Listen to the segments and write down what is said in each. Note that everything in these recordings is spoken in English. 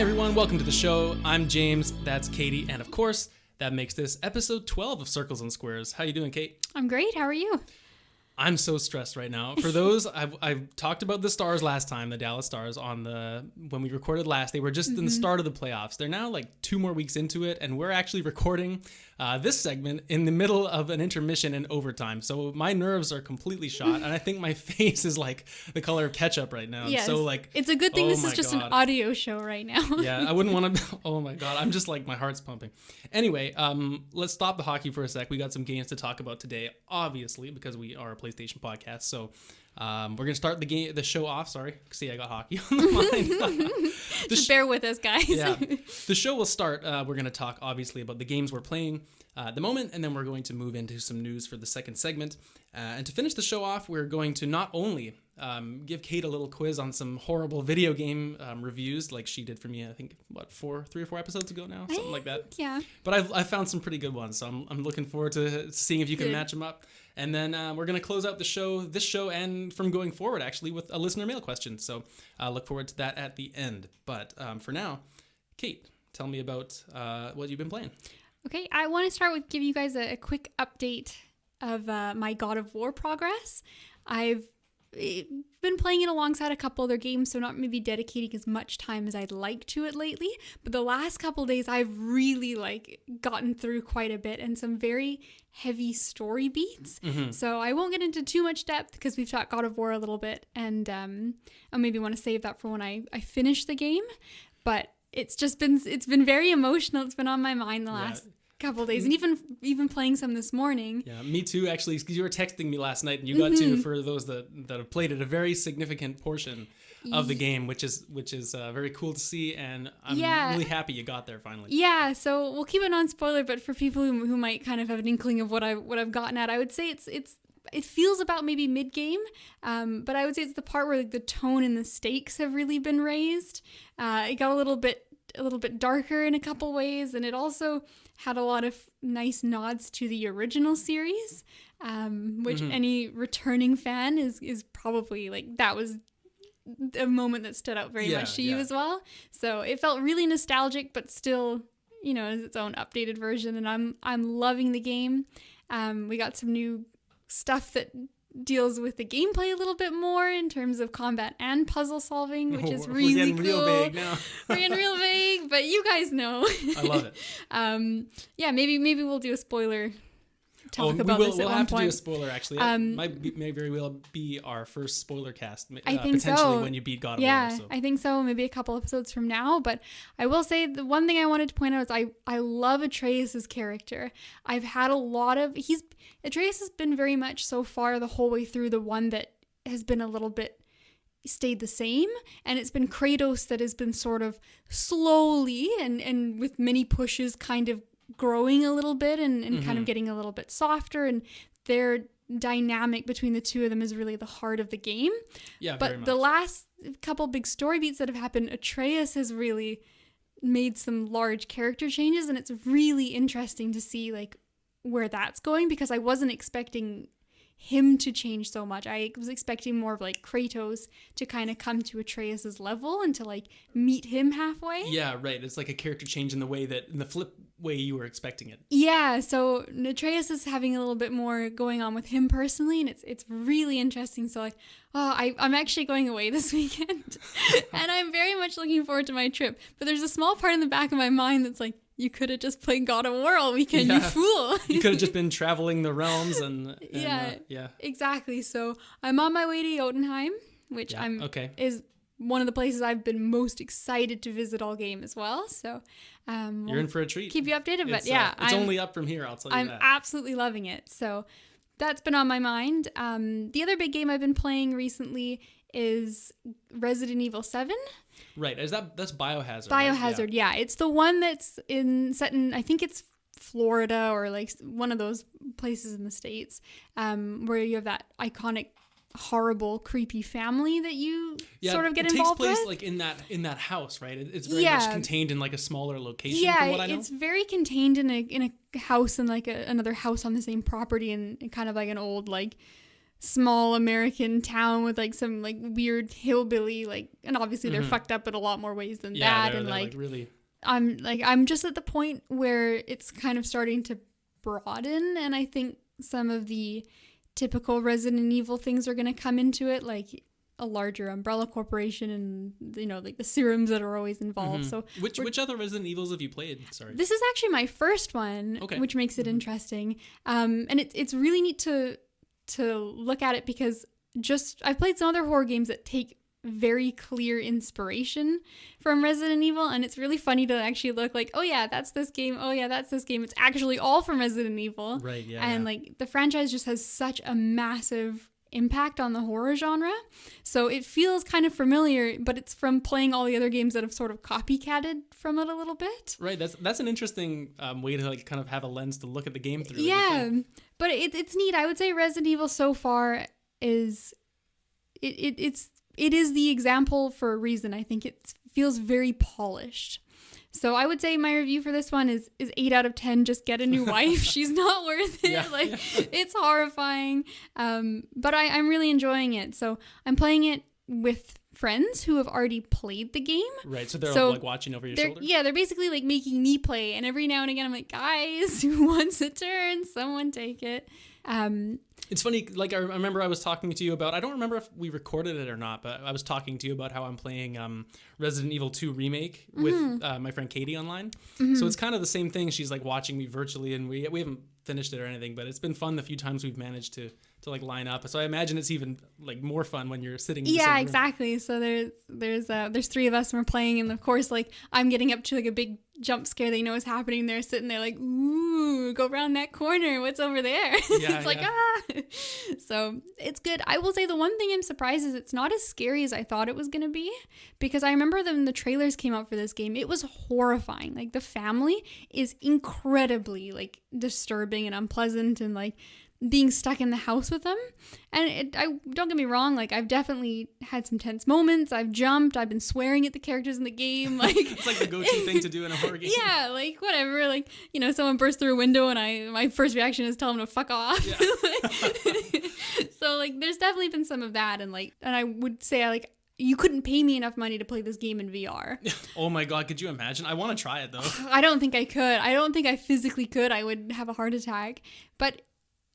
everyone, welcome to the show. I'm James, that's Katie, and of course, that makes this episode 12 of Circles and Squares. How you doing, Kate? I'm great. How are you? I'm so stressed right now. For those, I've talked about the Stars last time, the Dallas Stars, when we recorded last. They were just in the start of the playoffs. They're now like 2 more weeks into it, and we're actually recording this segment in the middle of an intermission and overtime. So my nerves are completely shot, and I think my face is like the color of ketchup right now. Yes. So like, it's a good thing this is just an audio show right now. Yeah, I wouldn't want to. Oh my God, I'm just like, my heart's pumping. Anyway, let's stop the hockey for a sec. We got some games to talk about today, obviously, because we are a PlayStation podcast. So we're gonna start the show off. Sorry, see, I got hockey on the mind. Just bear with us, guys. Yeah, the show will start. We're gonna talk obviously about the games we're playing at the moment, and then we're going to move into some news for the second segment. And to finish the show off, we're going to not only give Kate a little quiz on some horrible video game reviews like she did for me, I think, 3 or 4 episodes ago now, something like that. Yeah. But I've found some pretty good ones, so I'm looking forward to seeing if you can match them up. And then we're going to close out this show, and from going forward, actually, with a listener mail question. So look forward to that at the end. But for now, Kate, tell me about what you've been playing. Okay, I want to start with giving you guys a quick update of my God of War progress. I've been playing it alongside a couple other games, so not maybe dedicating as much time as I'd like to it lately. But the last couple days, I've really gotten through quite a bit and some very heavy story beats. Mm-hmm. So I won't get into too much depth because we've talked God of War a little bit, and I maybe want to save that for when I finish the game. But it's been very emotional. It's been on my mind the last couple days, and even playing some this morning. Yeah, me too, actually, because you were texting me last night, and you got to, for those that have played it, a very significant portion of the game, which is very cool to see, and I'm really happy you got there finally. Yeah, so we'll keep it non-spoiler, but for people who might kind of have an inkling of what I've gotten at, I would say it feels about maybe mid-game, but I would say it's the part where the tone and the stakes have really been raised. It got a little bit darker in a couple ways, and it also had a lot of nice nods to the original series, which any returning fan is probably that was a moment that stood out very much to you as well. So it felt really nostalgic, but still, is its own updated version, and I'm loving the game. We got some new stuff that deals with the gameplay a little bit more in terms of combat and puzzle solving, which is really cool. Real vague now. We're getting real vague, but you guys know. I love it. Maybe we'll do a spoiler talk about this at one point. We'll have to do a spoiler, actually. May very well be our first spoiler cast, I think potentially so. When you beat God of War. Yeah, I think so. Maybe a couple episodes from now. But I will say the one thing I wanted to point out is I love Atreus' character. I've had a lot of... Atreus has been very much so far the whole way through the one that has been a little bit stayed the same, and it's been Kratos that has been sort of slowly and with many pushes kind of growing a little bit and kind of getting a little bit softer, and their dynamic between the two of them is really the heart of the game. Yeah, but very much. The last couple big story beats that have happened, Atreus has really made some large character changes, and it's really interesting to see where that's going, because I wasn't expecting him to change so much. I was expecting more of Kratos to kind of come to Atreus's level and to meet him halfway. Yeah, right. It's like a character change in the flip way you were expecting it. Yeah, so Atreus is having a little bit more going on with him personally, and it's really interesting. So I'm actually going away this weekend, and I'm very much looking forward to my trip. But there's a small part in the back of my mind that's you could have just played God of War all weekend, you fool. You could have just been traveling the realms and exactly. So I'm on my way to Jotunheim, which is one of the places I've been most excited to visit all game as well. So you're in for a treat. Keep you updated, but it's only up from here, I'll tell you that. I'm absolutely loving it. So that's been on my mind. The other big game I've been playing recently is Resident Evil 7. Right, that's Biohazard. Biohazard, right? Yeah. It's the one that's set in, I think it's Florida or one of those places in the States, where you have that iconic, horrible, creepy family that you sort of get involved with. It takes place in that house, right? It's very much contained in a smaller location. From what I know. It's very contained in a house and another house on the same property, and kind of an old small American town with like some like weird hillbilly like, and obviously they're fucked up in a lot more ways than that. And like really, I'm just at the point where it's kind of starting to broaden, and I think some of the typical Resident Evil things are going to come into it, like a larger umbrella corporation and, you know, like the serums that are always involved. So which other Resident Evils have you played? Sorry. This is actually my first one, which makes it interesting. And it's really neat to look at it because I've played some other horror games that take very clear inspiration from Resident Evil, and it's really funny to actually look like, oh yeah, that's this game, oh yeah, that's this game. It's actually all from Resident Evil. Right, yeah. And like the franchise just has such a massive impact on the horror genre. So it feels kind of familiar, but it's from playing all the other games that have sort of copycatted from it a little bit. Right, that's an interesting way to like kind of have a lens to look at the game through. Yeah, but it's neat. I would say Resident Evil so far is it is the example for a reason. I think it feels very polished. So I would say my review for this one is 8 out of 10. Just get a new wife. She's not worth it. It's horrifying. But I'm really enjoying it. So I'm playing it with friends who have already played the game. Right. So they're like watching over your shoulder. Yeah, they're basically like making me play. And every now and again, I'm like, guys, who wants a turn? Someone take it. It's funny, like I remember I was talking to you about, I don't remember if we recorded it or not, but I was talking to you about how I'm playing Resident Evil 2 Remake with my friend Katie online. So it's kind of the same thing. She's like watching me virtually, and we haven't finished it or anything, but it's been fun the few times we've managed to like line up. So I imagine it's even like more fun when you're sitting in the same room. Exactly. So there's 3 of us and we're playing, and of course like I'm getting up to like a big jump scare they know is happening. They're sitting there like, ooh, go around that corner, what's over there? It's like so it's good. I will say the one thing I'm surprised is it's not as scary as I thought it was gonna be, because I remember when the trailers came out for this game, it was horrifying. Like the family is incredibly like disturbing and unpleasant, and like being stuck in the house with them. And I don't get me wrong, like I've definitely had some tense moments. I've jumped, I've been swearing at the characters in the game. Like it's like the go-to thing to do in a horror game. Yeah, like whatever. Like, you know, someone bursts through a window and my first reaction is tell them to fuck off. Yeah. So like there's definitely been some of that, and I would say you couldn't pay me enough money to play this game in VR. Oh my God, could you imagine? I want to try it though. I don't think I could. I don't think I physically could. I would have a heart attack. But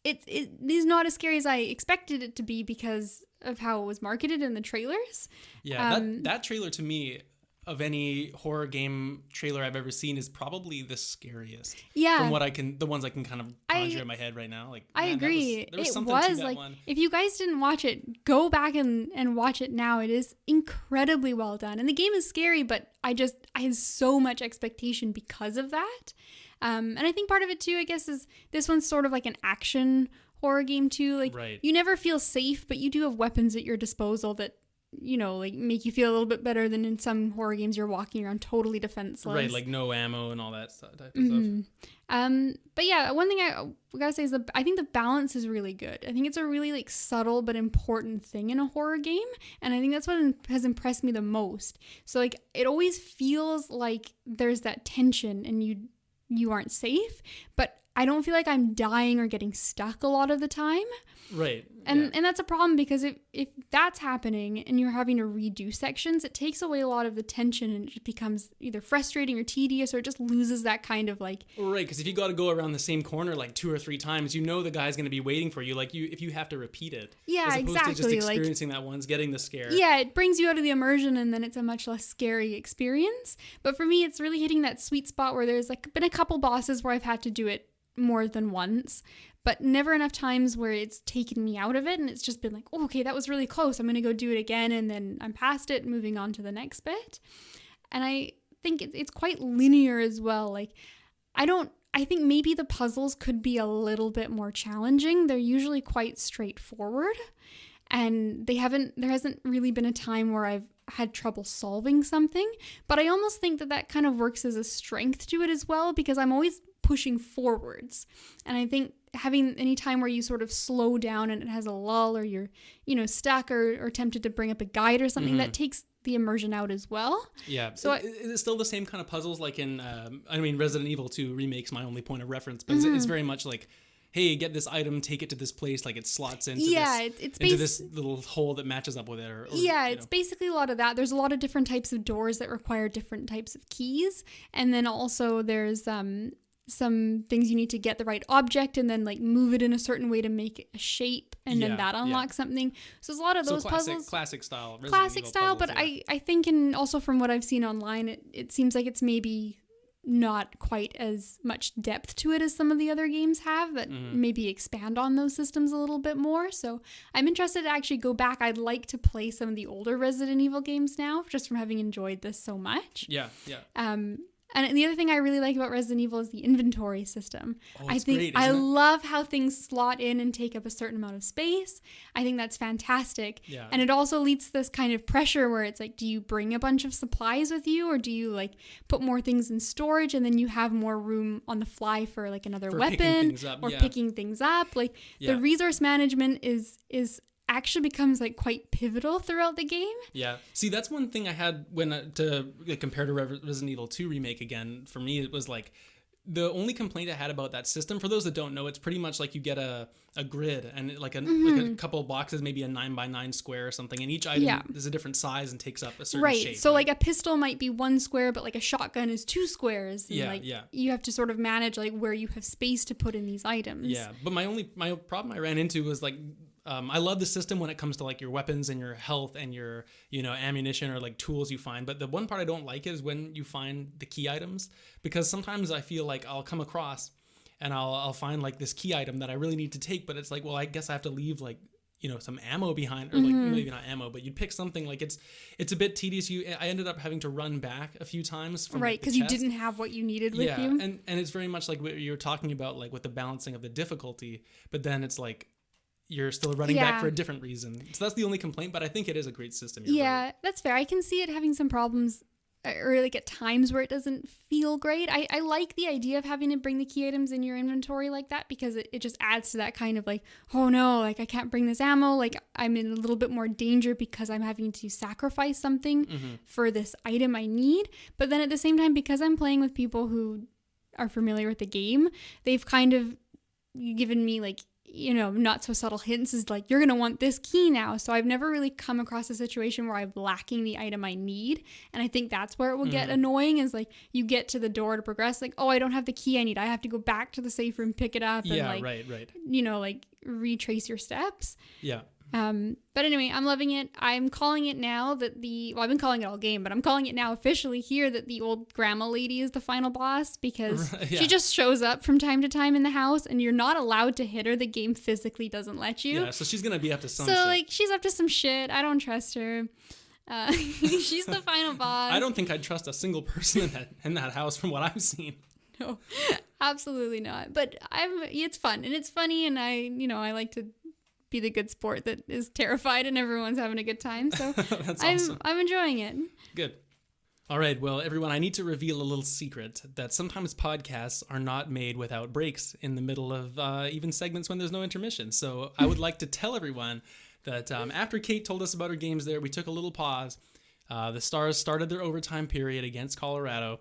it is not as scary as I expected it to be because of how it was marketed in the trailers. Yeah, that trailer to me, of any horror game trailer I've ever seen, is probably the scariest. Yeah. From the ones I can kind of conjure in my head right now. Like, I agree. There was something to that one. If you guys didn't watch it, go back and watch it now. It is incredibly well done. And the game is scary, but I have so much expectation because of that. And I think part of it too, I guess, is this one's sort of like an action horror game too. Like You never feel safe, but you do have weapons at your disposal that, you know, like make you feel a little bit better than in some horror games you're walking around totally defenseless. Right, like no ammo and all that type of stuff. But yeah, one thing I gotta say is I think the balance is really good. I think it's a really like subtle but important thing in a horror game, and I think that's what has impressed me the most. So like it always feels like there's that tension and you aren't safe, but I don't feel like I'm dying or getting stuck a lot of the time. Right. And that's a problem, because if that's happening and you're having to redo sections, it takes away a lot of the tension and it just becomes either frustrating or tedious, or it just loses that kind of like... Right, because if you got to go around the same corner like 2 or 3 times, you know the guy's going to be waiting for you. Like if you have to repeat it. Yeah, as opposed exactly. to just experiencing that once, getting the scare. Yeah, it brings you out of the immersion, and then it's a much less scary experience. But for me, it's really hitting that sweet spot where there's like been a couple bosses where I've had to do it more than once, but never enough times where it's taken me out of it, and it's just been like, oh, okay, that was really close, I'm gonna go do it again, and then I'm past it, moving on to the next bit. And I think it's quite linear as well. Like I think maybe the puzzles could be a little bit more challenging. They're usually quite straightforward, and there hasn't really been a time where I've had trouble solving something, but I almost think that kind of works as a strength to it as well, because I'm always pushing forwards. And I think having any time where you sort of slow down and it has a lull, or you're, you know, stuck or tempted to bring up a guide or something, that takes the immersion out as well. Yeah. So is it still the same kind of puzzles like in, Resident Evil 2 Remake's my only point of reference, but it's very much like hey, get this item, take it to this place, like it slots into it's into this little hole that matches up with it. Or it's basically a lot of that. There's a lot of different types of doors that require different types of keys. And then also there's some things you need to get the right object and then like move it in a certain way to make it a shape, and then that unlocks something. So there's a lot of those puzzles. Classic style. Classic style, puzzles, but I think, and also from what I've seen online, it seems like it's maybe not quite as much depth to it as some of the other games have that maybe expand on those systems a little bit more. So I'm interested to actually go back. I'd like to play some of the older Resident Evil games now, just from having enjoyed this so much. Yeah. And the other thing I really like about Resident Evil is the inventory system. I think great, I love how things slot in and take up a certain amount of space. I think that's fantastic. Yeah. And it also leads to this kind of pressure where it's like, do you bring a bunch of supplies with you, or do you like put more things in storage and then you have more room on the fly for like another weapon or picking things up? Like the resource management is actually becomes like quite pivotal throughout the game. Yeah. See, that's one thing I had when to compare to Resident Evil 2 remake again. For me, it was like the only complaint I had about that system. For those that don't know, it's pretty much like you get a grid and like a couple of boxes, maybe a 9x9 square or something, and each item is a different size and takes up a certain shape. So like a pistol might be 1 square, but like a shotgun is 2 squares. And you have to sort of manage like where you have space to put in these items. Yeah. But my problem I ran into was like, I love the system when it comes to like your weapons and your health and your, ammunition or like tools you find. But the one part I don't like is when you find the key items, because sometimes I feel like I'll come across and I'll find like this key item that I really need to take. But it's like, well, I guess I have to leave like, some ammo behind, or like maybe not ammo, but you'd pick something like it's a bit tedious. I ended up having to run back a few times from because you didn't have what you needed with you. And it's very much like what you're talking about, like with the balancing of the difficulty. But then it's like, you're still running back for a different reason. So that's the only complaint, but I think it is a great system. Right. That's fair. I can see it having some problems, or like at times where it doesn't feel great. I like the idea of having to bring the key items in your inventory like that, because it just adds to that kind of like, oh no, like I can't bring this ammo. Like I'm in a little bit more danger because I'm having to sacrifice something for this item I need. But then at the same time, because I'm playing with people who are familiar with the game, they've kind of given me like, not so subtle hints is like, you're going to want this key now. So I've never really come across a situation where I'm lacking the item I need. And I think that's where it will get annoying, is like you get to the door to progress, like, oh, I don't have the key I need. I have to go back to the safe room, pick it up, and right. Like retrace your steps. Yeah. But anyway, I'm loving it. I'm calling it now that I've been calling it all game, but I'm calling it now officially here that the old grandma lady is the final boss, because she just shows up from time to time in the house and you're not allowed to hit her. The game physically doesn't let you. Yeah, so she's going to be up to some shit. So like she's up to some shit. I don't trust her. She's the final boss. I don't think I'd trust a single person in that house from what I've seen. No, absolutely not. But it's fun and it's funny, and I like to be the good sport that is terrified and everyone's having a good time. So That's awesome. I'm enjoying it. Good. All right. Well, everyone, I need to reveal a little secret that sometimes podcasts are not made without breaks in the middle of even segments when there's no intermission. So I would like to tell everyone that after Kate told us about her games there, we took a little pause. The Stars started their overtime period against Colorado,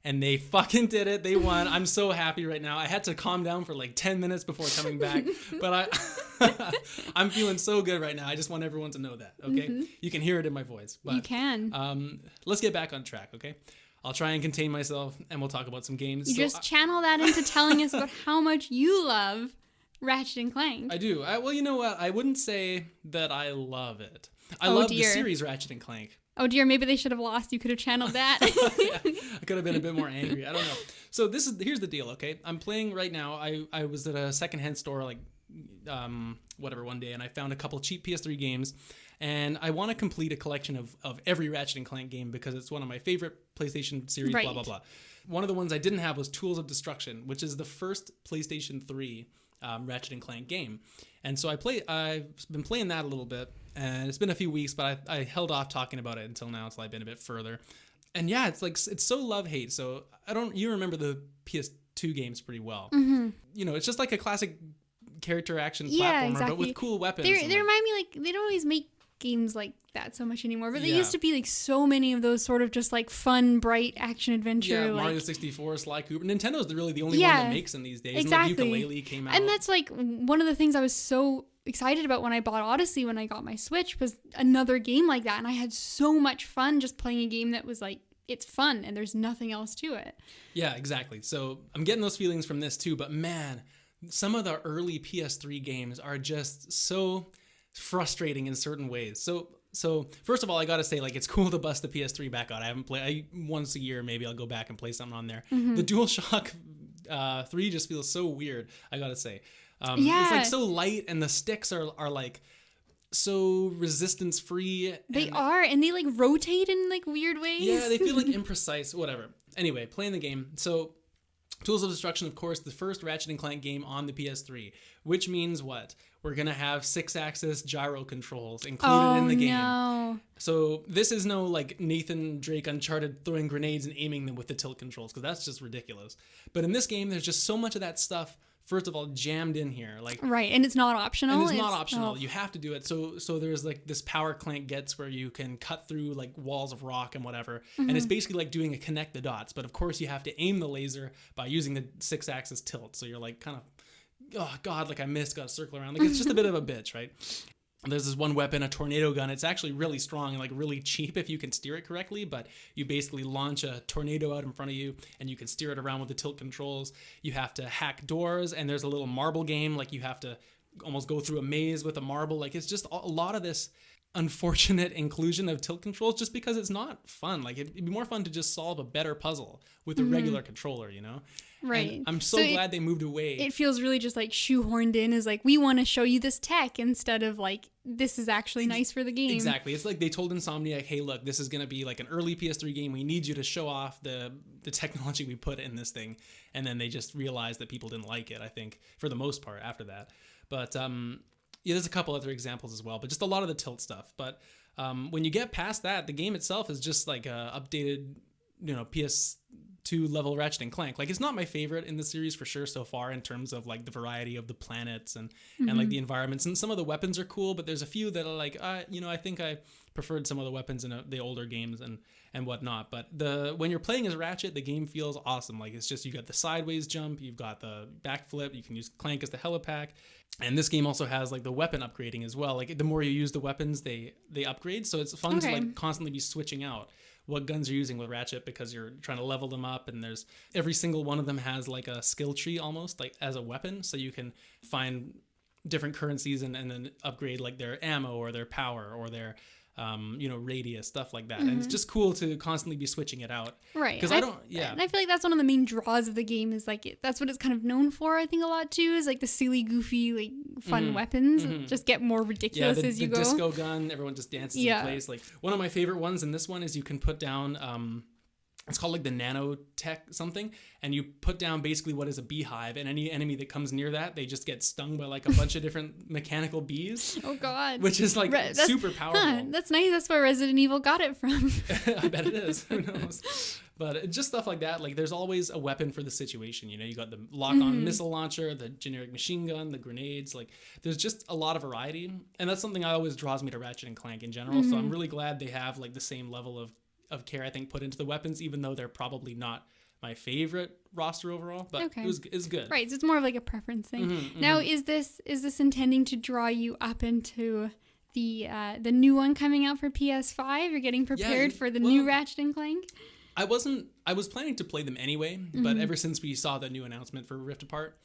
and they fucking did it. They won. I'm so happy right now. I had to calm down for like 10 minutes before coming back, but I'm feeling so good right now. I just want everyone to know that, okay? You can hear it in my voice. But, you can. Let's get back on track, okay? I'll try and contain myself, and we'll talk about some games. You just channel that into telling us about how much you love Ratchet and Clank. I do. Well, you know what? I wouldn't say that I love it. I love the series Ratchet and Clank. Oh dear, maybe they should have lost. You could have channeled that. I could have been a bit more angry. I don't know. So here's the deal, okay? I'm playing right now. I was at a secondhand store like one day, and I found a couple cheap PS3 games, and I want to complete a collection of every Ratchet and Clank game because it's one of my favorite PlayStation series, blah, blah, blah. One of the ones I didn't have was Tools of Destruction, which is the first PlayStation 3 Ratchet and Clank game. And so I've been playing that a little bit, and it's been a few weeks, but I held off talking about it until now, until I've been a bit further. And yeah, it's so love-hate. So you remember the PS2 games pretty well. It's just like a classic character action platformer, but with cool weapons. They remind me, like, they don't always make games like that so much anymore. But there Yeah. used to be like so many of those sort of just like fun, bright action adventure. Yeah, like, Mario 64, Sly Cooper. Nintendo's really the only one Yeah, that makes them these days. exactly. And like Ukulele came out. And that's like one of the things I was so excited about when I bought Odyssey when I got my Switch was another game like that. And I had so much fun just playing a game that was like, it's fun and there's nothing else to it. Yeah, exactly. So I'm getting those feelings from this too. But man, some of the early PS3 games are just so frustrating in certain ways. So first of all, I gotta say, like, it's cool to bust the PS3 back out. I haven't played once a year. Maybe I'll go back and play something on there. The DualShock 3 just feels so weird. I gotta say, it's like so light, and the sticks are like so resistance free. They are, and they like rotate in like weird ways. Yeah, they feel like imprecise. Whatever. Anyway, playing the game. So Tools of Destruction, of course, the first Ratchet and Clank game on the PS3, which means what? We're going to have 6-axis gyro controls included in the game. No. So this is no like Nathan Drake Uncharted throwing grenades and aiming them with the tilt controls, because that's just ridiculous. But in this game, there's just so much of that stuff, first of all, jammed in here. Like, Right, and it's not optional. and it's not optional. You have to do it. So there's like this power Clank gets where you can cut through like walls of rock and whatever. And it's basically like doing a connect the dots. But of course you have to aim the laser by using the 6-axis tilt. So you're like kind of, oh God, like I missed, got to circle around. Like it's just a bit of a bitch, right? There's this one weapon, a tornado gun. It's actually really strong and like really cheap if you can steer it correctly, but you basically launch a tornado out in front of you and you can steer it around with the tilt controls. You have to hack doors, and there's a little marble game. Like you have to almost go through a maze with a marble. Like it's just a lot of this unfortunate inclusion of tilt controls just because it's not fun. Like it'd be more fun to just solve a better puzzle with a regular controller, you know? Right. And I'm so glad they moved away. It feels really just like shoehorned in as like, we want to show you this tech instead of like, this is actually nice for the game. Exactly. It's like they told Insomniac, hey, look, this is going to be like an early PS3 game. We need you to show off the technology we put in this thing. And then they just realized that people didn't like it, I think, for the most part after that. But yeah, there's a couple other examples as well, but just a lot of the tilt stuff. But when you get past that, the game itself is just like a updated, PS2 level Ratchet and Clank. Like, it's not my favorite in the series for sure so far in terms of like the variety of the planets and like the environments. And some of the weapons are cool, but there's a few that are like, I think I preferred some of the weapons in the older games and whatnot. But when you're playing as Ratchet, the game feels awesome. Like, it's just, you got the sideways jump, you've got the backflip, you can use Clank as the helipack. And this game also has like the weapon upgrading as well. Like, the more you use the weapons, they upgrade. So it's fun to like constantly be switching out what guns you're using with Ratchet, because you're trying to level them up, and there's every single one of them has like a skill tree almost like as a weapon, so you can find different currencies and then upgrade like their ammo or their power or their radius, stuff like that. And it's just cool to constantly be switching it out. Right. Because And I feel like that's one of the main draws of the game is like, that's what it's kind of known for, I think, a lot too, is like the silly, goofy, like fun weapons just get more ridiculous as you go. The disco gun, everyone just dances in place. Like, one of my favorite ones in this one is you can put down, it's called like the nanotech something, and you put down basically what is a beehive, and any enemy that comes near that, they just get stung by like a bunch of different mechanical bees. Oh God. Which is like super powerful. That's nice. That's where Resident Evil got it from. I bet it is. Who knows? But just stuff like that. Like, there's always a weapon for the situation. You got the lock-on missile launcher, the generic machine gun, the grenades. Like, there's just a lot of variety, and that's something that always draws me to Ratchet and Clank in general. So I'm really glad they have like the same level of care, I think, put into the weapons, even though they're probably not my favorite roster overall, but it's good. Right, so it's more of like a preference thing. Now, is this intending to draw you up into the new one coming out for PS5? You're getting prepared for the new Ratchet and Clank? I was planning to play them anyway, but ever since we saw the new announcement for Rift Apart,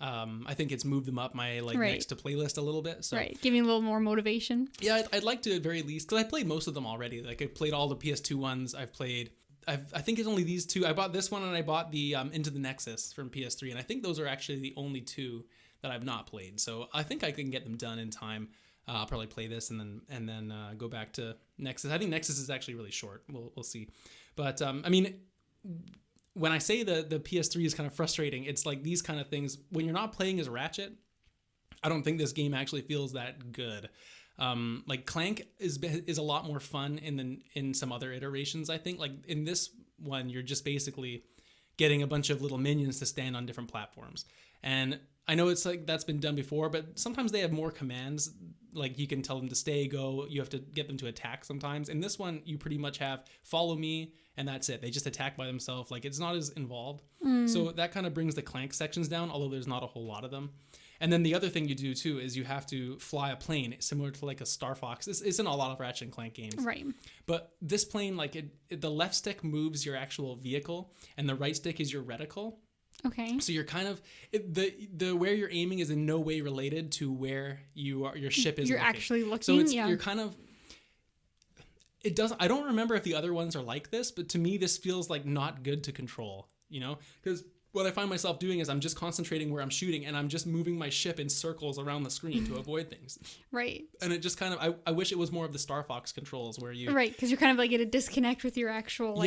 I think it's moved them up my next to playlist a little bit. So giving a little more motivation. Yeah, I'd like to at very least, because I played most of them already. Like, I played all the PS2 ones. I think it's only these two. I bought this one and I bought the Into the Nexus from PS3, and I think those are actually the only two that I've not played. So I think I can get them done in time. I'll probably play this and then go back to Nexus. I think Nexus is actually really short. We'll see. But I mean, when I say the PS3 is kind of frustrating, it's like these kind of things. When you're not playing as Ratchet, I don't think this game actually feels that good. Like, Clank is a lot more fun in some other iterations, I think. Like, in this one, you're just basically getting a bunch of little minions to stand on different platforms. And I know it's like that's been done before, but sometimes they have more commands. Like you can tell them to stay, go. You have to get them to attack sometimes. In this one, you pretty much have follow me, and that's it. They just attack by themselves. Like it's not as involved. So that kind of brings the Clank sections down, although there's not a whole lot of them. And then the other thing you do too is you have to fly a plane, similar to like a Star Fox. This isn't a lot of Ratchet and Clank games, Right. but this plane, like the left stick moves your actual vehicle, and the right stick is your reticle. Okay. So you're kind of the where you're aiming is in no way related to where your ship is. You're looking. actually looking. So it's, yeah. you're kind of. It doesn't. I don't remember if the other ones are like this, but to me, this feels like not good to control. You know, because what I find myself doing is I'm just concentrating where I'm shooting, and I'm just moving my ship in circles around the screen to avoid things. Right. And it just kind of, I wish it was more of the Star Fox controls where you... Right, because you're kind of like at a disconnect with your actual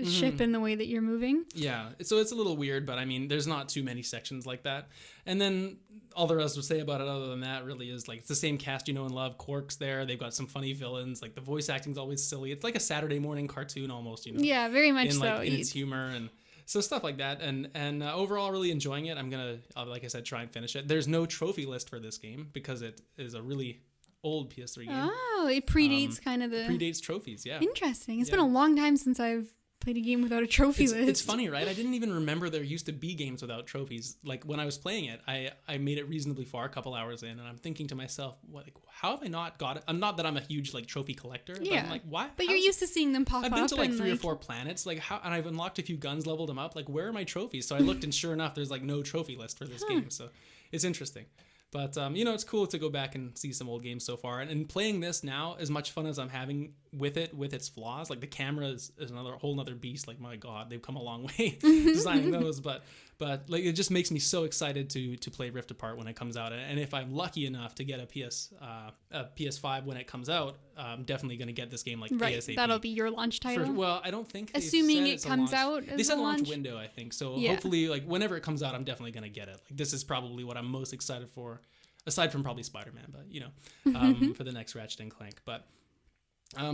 ship in the way that you're moving. Yeah, so it's a little weird, but I mean, there's not too many sections like that. And then all the rest to say about it other than that really is like, it's the same cast you know and love. Quark's there, they've got some funny villains, like the voice acting's always silly. It's like a Saturday morning cartoon almost, you know? Yeah, very much in so. In its humor and... So stuff like that, and overall really enjoying it. I'm gonna, like I said, try and finish it. There's no trophy list for this game because it is a really old PS3 game. Oh, it predates kind of the... Predates trophies, yeah. Interesting. It's been a long time since I've played a game without a trophy list. It's funny, right? I didn't even remember there used to be games without trophies. Like when I was playing it, I made it reasonably far, a couple hours in, and I'm thinking to myself, like, how have I not got it? I'm not that I'm a huge like trophy collector, but I'm like, why? But you're used to seeing them pop up. I've been to like 3 or 4 planets, like how, and I've unlocked a few guns, leveled them up. Like, where are my trophies? So I looked, and sure enough, there's like no trophy list for this game. So it's interesting. But, you know, it's cool to go back and see some old games so far. And playing this now, as much fun as I'm having with it, with its flaws, like the camera is another whole nother beast. Like, my God, they've come a long way designing those. But like, it just makes me so excited to play Rift Apart when it comes out. And if I'm lucky enough to get a PS5 when it comes out, I'm definitely going to get this game like ASAP. That'll be your launch title. Well, I don't think assuming it comes out as they said a launch window, I think. So hopefully, like whenever it comes out, I'm definitely going to get it. Like this is probably what I'm most excited for, aside from probably Spider-Man, but you know, for the next Ratchet and Clank. But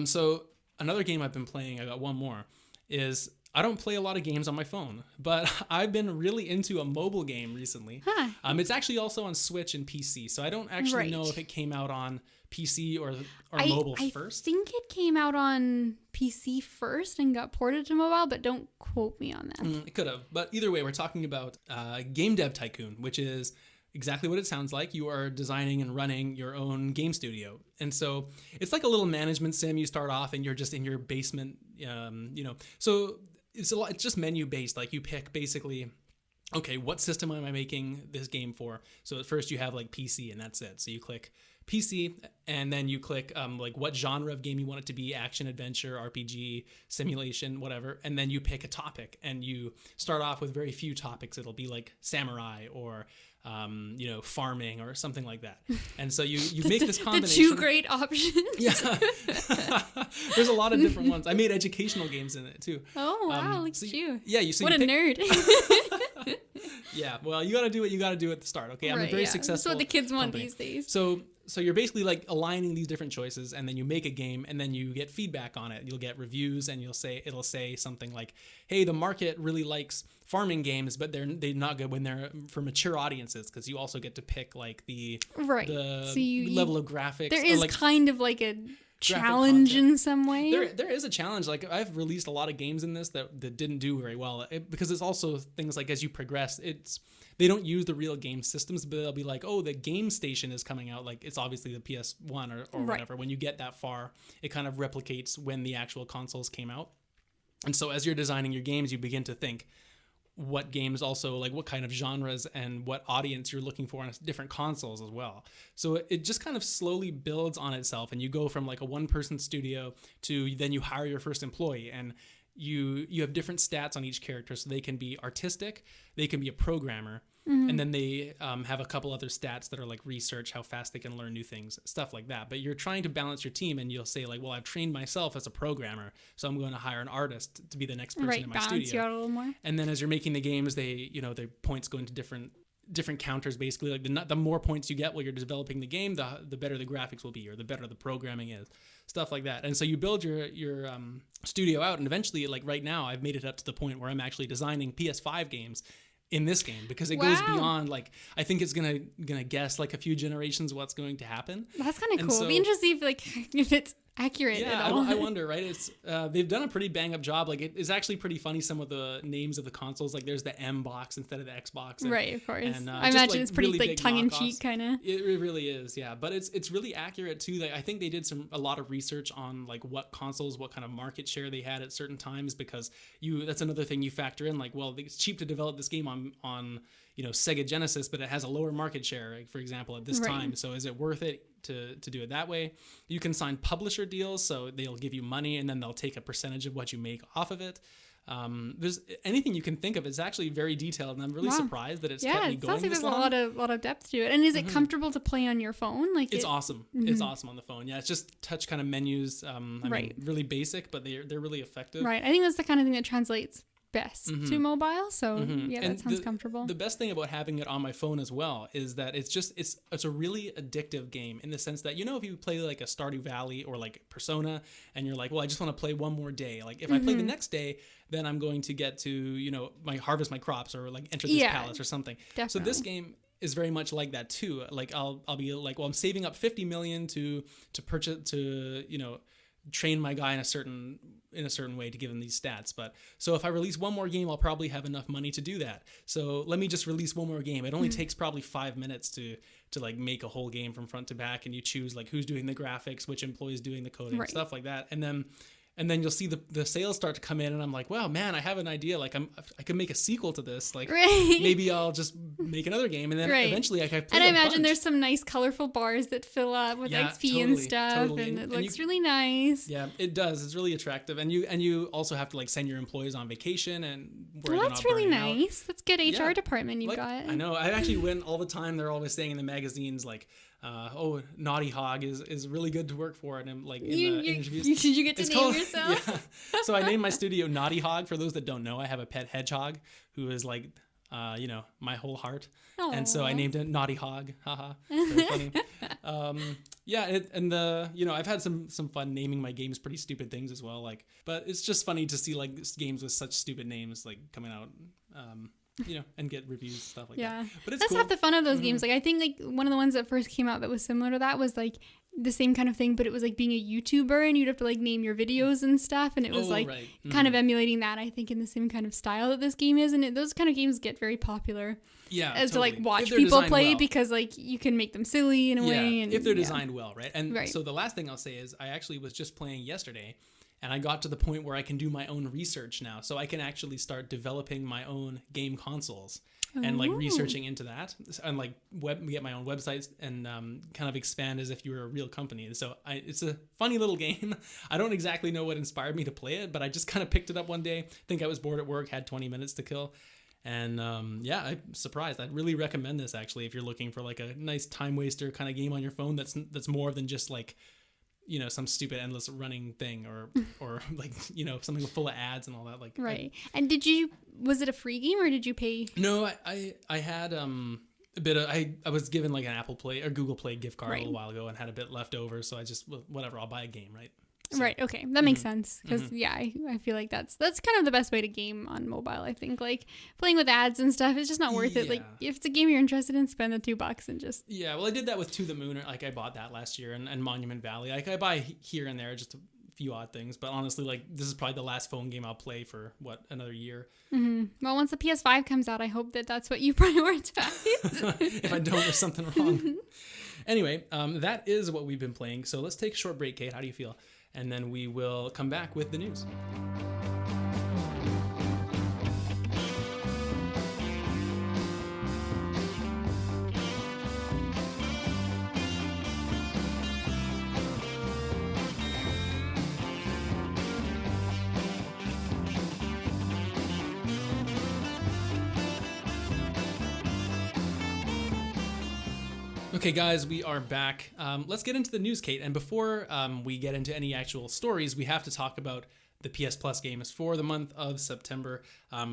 so another game I've been playing, I got one more, is I don't play a lot of games on my phone, but I've been really into a mobile game recently. It's actually also on Switch and PC, so I don't actually know if it came out on PC or mobile first. I think it came out on PC first and got ported to mobile, but don't quote me on that. It could have, but either way, we're talking about Game Dev Tycoon, which is exactly what it sounds like. You are designing and running your own game studio. And so it's like a little management sim. You start off and you're just in your basement, you know. So it's just menu based. Like you pick basically, okay, what system am I making this game for? So at first you have like PC and that's it. So you click PC and then you click like what genre of game you want it to be, action, adventure, RPG, simulation, whatever. And then you pick a topic and you start off with very few topics. It'll be like samurai or you know, farming or something like that. And so you make this combination. The 2 great options. Yeah. There's a lot of different ones. I made educational games in it too. Oh, wow. Look at you. Yeah. What a nerd. Yeah. Well, you got to do what you got to do at the start. Okay. I'm a very successful That's what the kids want company. these days. So you're basically like aligning these different choices, and then you make a game, and then you get feedback on it. You'll get reviews, and it'll say something like, "Hey, the market really likes farming games, but they're not good when they're for mature audiences," because you also get to pick like the level of graphics. There is like, kind of like a challenge in some way. There is a challenge. Like I've released a lot of games in this that didn't do very well because it's also things like as you progress, they don't use the real game systems, but they'll be like, oh, the game station is coming out. Like it's obviously the PS1 or whatever. When you get that far, it kind of replicates when the actual consoles came out. And so as you're designing your games, you begin to think what games also, like what kind of genres and what audience you're looking for on different consoles as well. So it just kind of slowly builds on itself, and you go from like a one-person studio to then you hire your first employee, and you have different stats on each character. So they can be artistic, they can be a programmer, and then they have a couple other stats that are like research, how fast they can learn new things, stuff like that. But you're trying to balance your team, and you'll say like, well, I've trained myself as a programmer, so I'm going to hire an artist to be the next person in my studio. Balance you out a little more. And then as you're making the games, their points go into different different counters, basically. Like the more points you get while you're developing the game, the better the graphics will be, or the better the programming is, stuff like that. And so you build your studio out, and eventually, like right now, I've made it up to the point where I'm actually designing PS5 games in this game, because it goes beyond, like, I think it's gonna guess like a few generations what's going to happen. That's kind of cool. It'd be interesting if it's accurate at all. I wonder, right? It's they've done a pretty bang up job. Like, it's actually pretty funny, some of the names of the consoles. Like, there's the M box instead of the Xbox, and, right? Of course. And, I imagine it's pretty really like tongue in cheek kind of. It really is, yeah. But it's really accurate too. Like, I think they did a lot of research on like what consoles, what kind of market share they had at certain times, because that's another thing you factor in. Like, well, it's cheap to develop this game on Sega Genesis, but it has a lower market share, like, for example, at this time. So is it worth it to do it that way? You can sign publisher deals, so they'll give you money and then they'll take a percentage of what you make off of it. There's anything you can think of. It's actually very detailed, and I'm really surprised that it's kept me going. Sounds like this there's long. a lot of depth to it. And is it comfortable to play on your phone? Like, it's awesome. It's awesome on the phone. Yeah, it's just touch kind of menus. I mean, really basic, but they're really effective. Right. I think that's the kind of thing that translates best to mobile. So yeah, that sounds comfortable. The best thing about having it on my phone as well is that it's a really addictive game, in the sense that, if you play like a Stardew Valley or like Persona, and you're like, well, I just want to play one more day. Like, if I play the next day, then I'm going to get to harvest my crops, or like enter this palace or something. Definitely. So this game is very much like that too. Like, I'll be like, well, I'm saving up 50 million to purchase, train my guy in a certain way to give him these stats. But so if I release one more game, I'll probably have enough money to do that. So let me just release one more game. It only takes probably 5 minutes to like make a whole game from front to back, and you choose like who's doing the graphics, which employee's doing the coding, stuff like that. And then you'll see the sales start to come in, and I'm like, wow, man, I have an idea. Like, I could make a sequel to this. Like, maybe I'll just make another game, and then eventually I can. And I imagine there's some nice colorful bars that fill up with XP and stuff, and it looks really nice. Yeah, it does. It's really attractive, and you also have to like send your employees on vacation, and that's really nice. That's good HR department you've got. I know. I actually win all the time. They're always saying in the magazines like, Naughty Hog is really good to work for, and I'm like in the interviews. Did you get to name yourself? Yeah. So I named my studio Naughty Hog. For those that don't know, I have a pet hedgehog who is like, my whole heart. Aww. And so I named it Naughty Hog. Haha. Very funny. I've had some fun naming my games pretty stupid things as well. Like, but it's just funny to see like games with such stupid names like coming out. And get reviews and stuff like that. But it's that's cool. half the fun of those games. Like, I think like one of the ones that first came out that was similar to that was like the same kind of thing, but it was like being a YouTuber, and you'd have to like name your videos and stuff, and it was kind of emulating that, I think, in the same kind of style that this game is. And those kind of games get very popular. Yeah, as to like watch people play because like you can make them silly in a way. And if they're designed well, right? And so the last thing I'll say is I actually was just playing yesterday, and I got to the point where I can do my own research now. So I can actually start developing my own game consoles and like researching into that, and like get my own websites and kind of expand as if you were a real company. And so it's a funny little game. I don't exactly know what inspired me to play it, but I just kind of picked it up one day. I think I was bored at work, had 20 minutes to kill. And I'm surprised. I'd really recommend this actually if you're looking for like a nice time waster kind of game on your phone that's more than just like, some stupid endless running thing or like, something full of ads and all that. Like, right. And was it a free game or did you pay? No, I had a bit of, I was given like an Apple Play or Google Play gift card a little while ago and had a bit left over. So I just, whatever, I'll buy a game, right? So, right. Okay. That makes sense. Because I feel like that's kind of the best way to game on mobile. I think like playing with ads and stuff is just not worth it. Like if it's a game you're interested in, spend the $2 and just. Yeah. Well, I did that with To the Moon. Like I bought that last year and Monument Valley. Like I buy here and there just a few odd things, but honestly, like this is probably the last phone game I'll play for another year. Well, once the PS5 comes out, I hope that's what you prioritize. If I don't, there's something wrong. Anyway, that is what we've been playing. So let's take a short break, Kate. How do you feel? And then we will come back with the news. Okay, guys, we are back. Let's get into the news, Kate. And before we get into any actual stories, we have to talk about the PS Plus games for the month of September.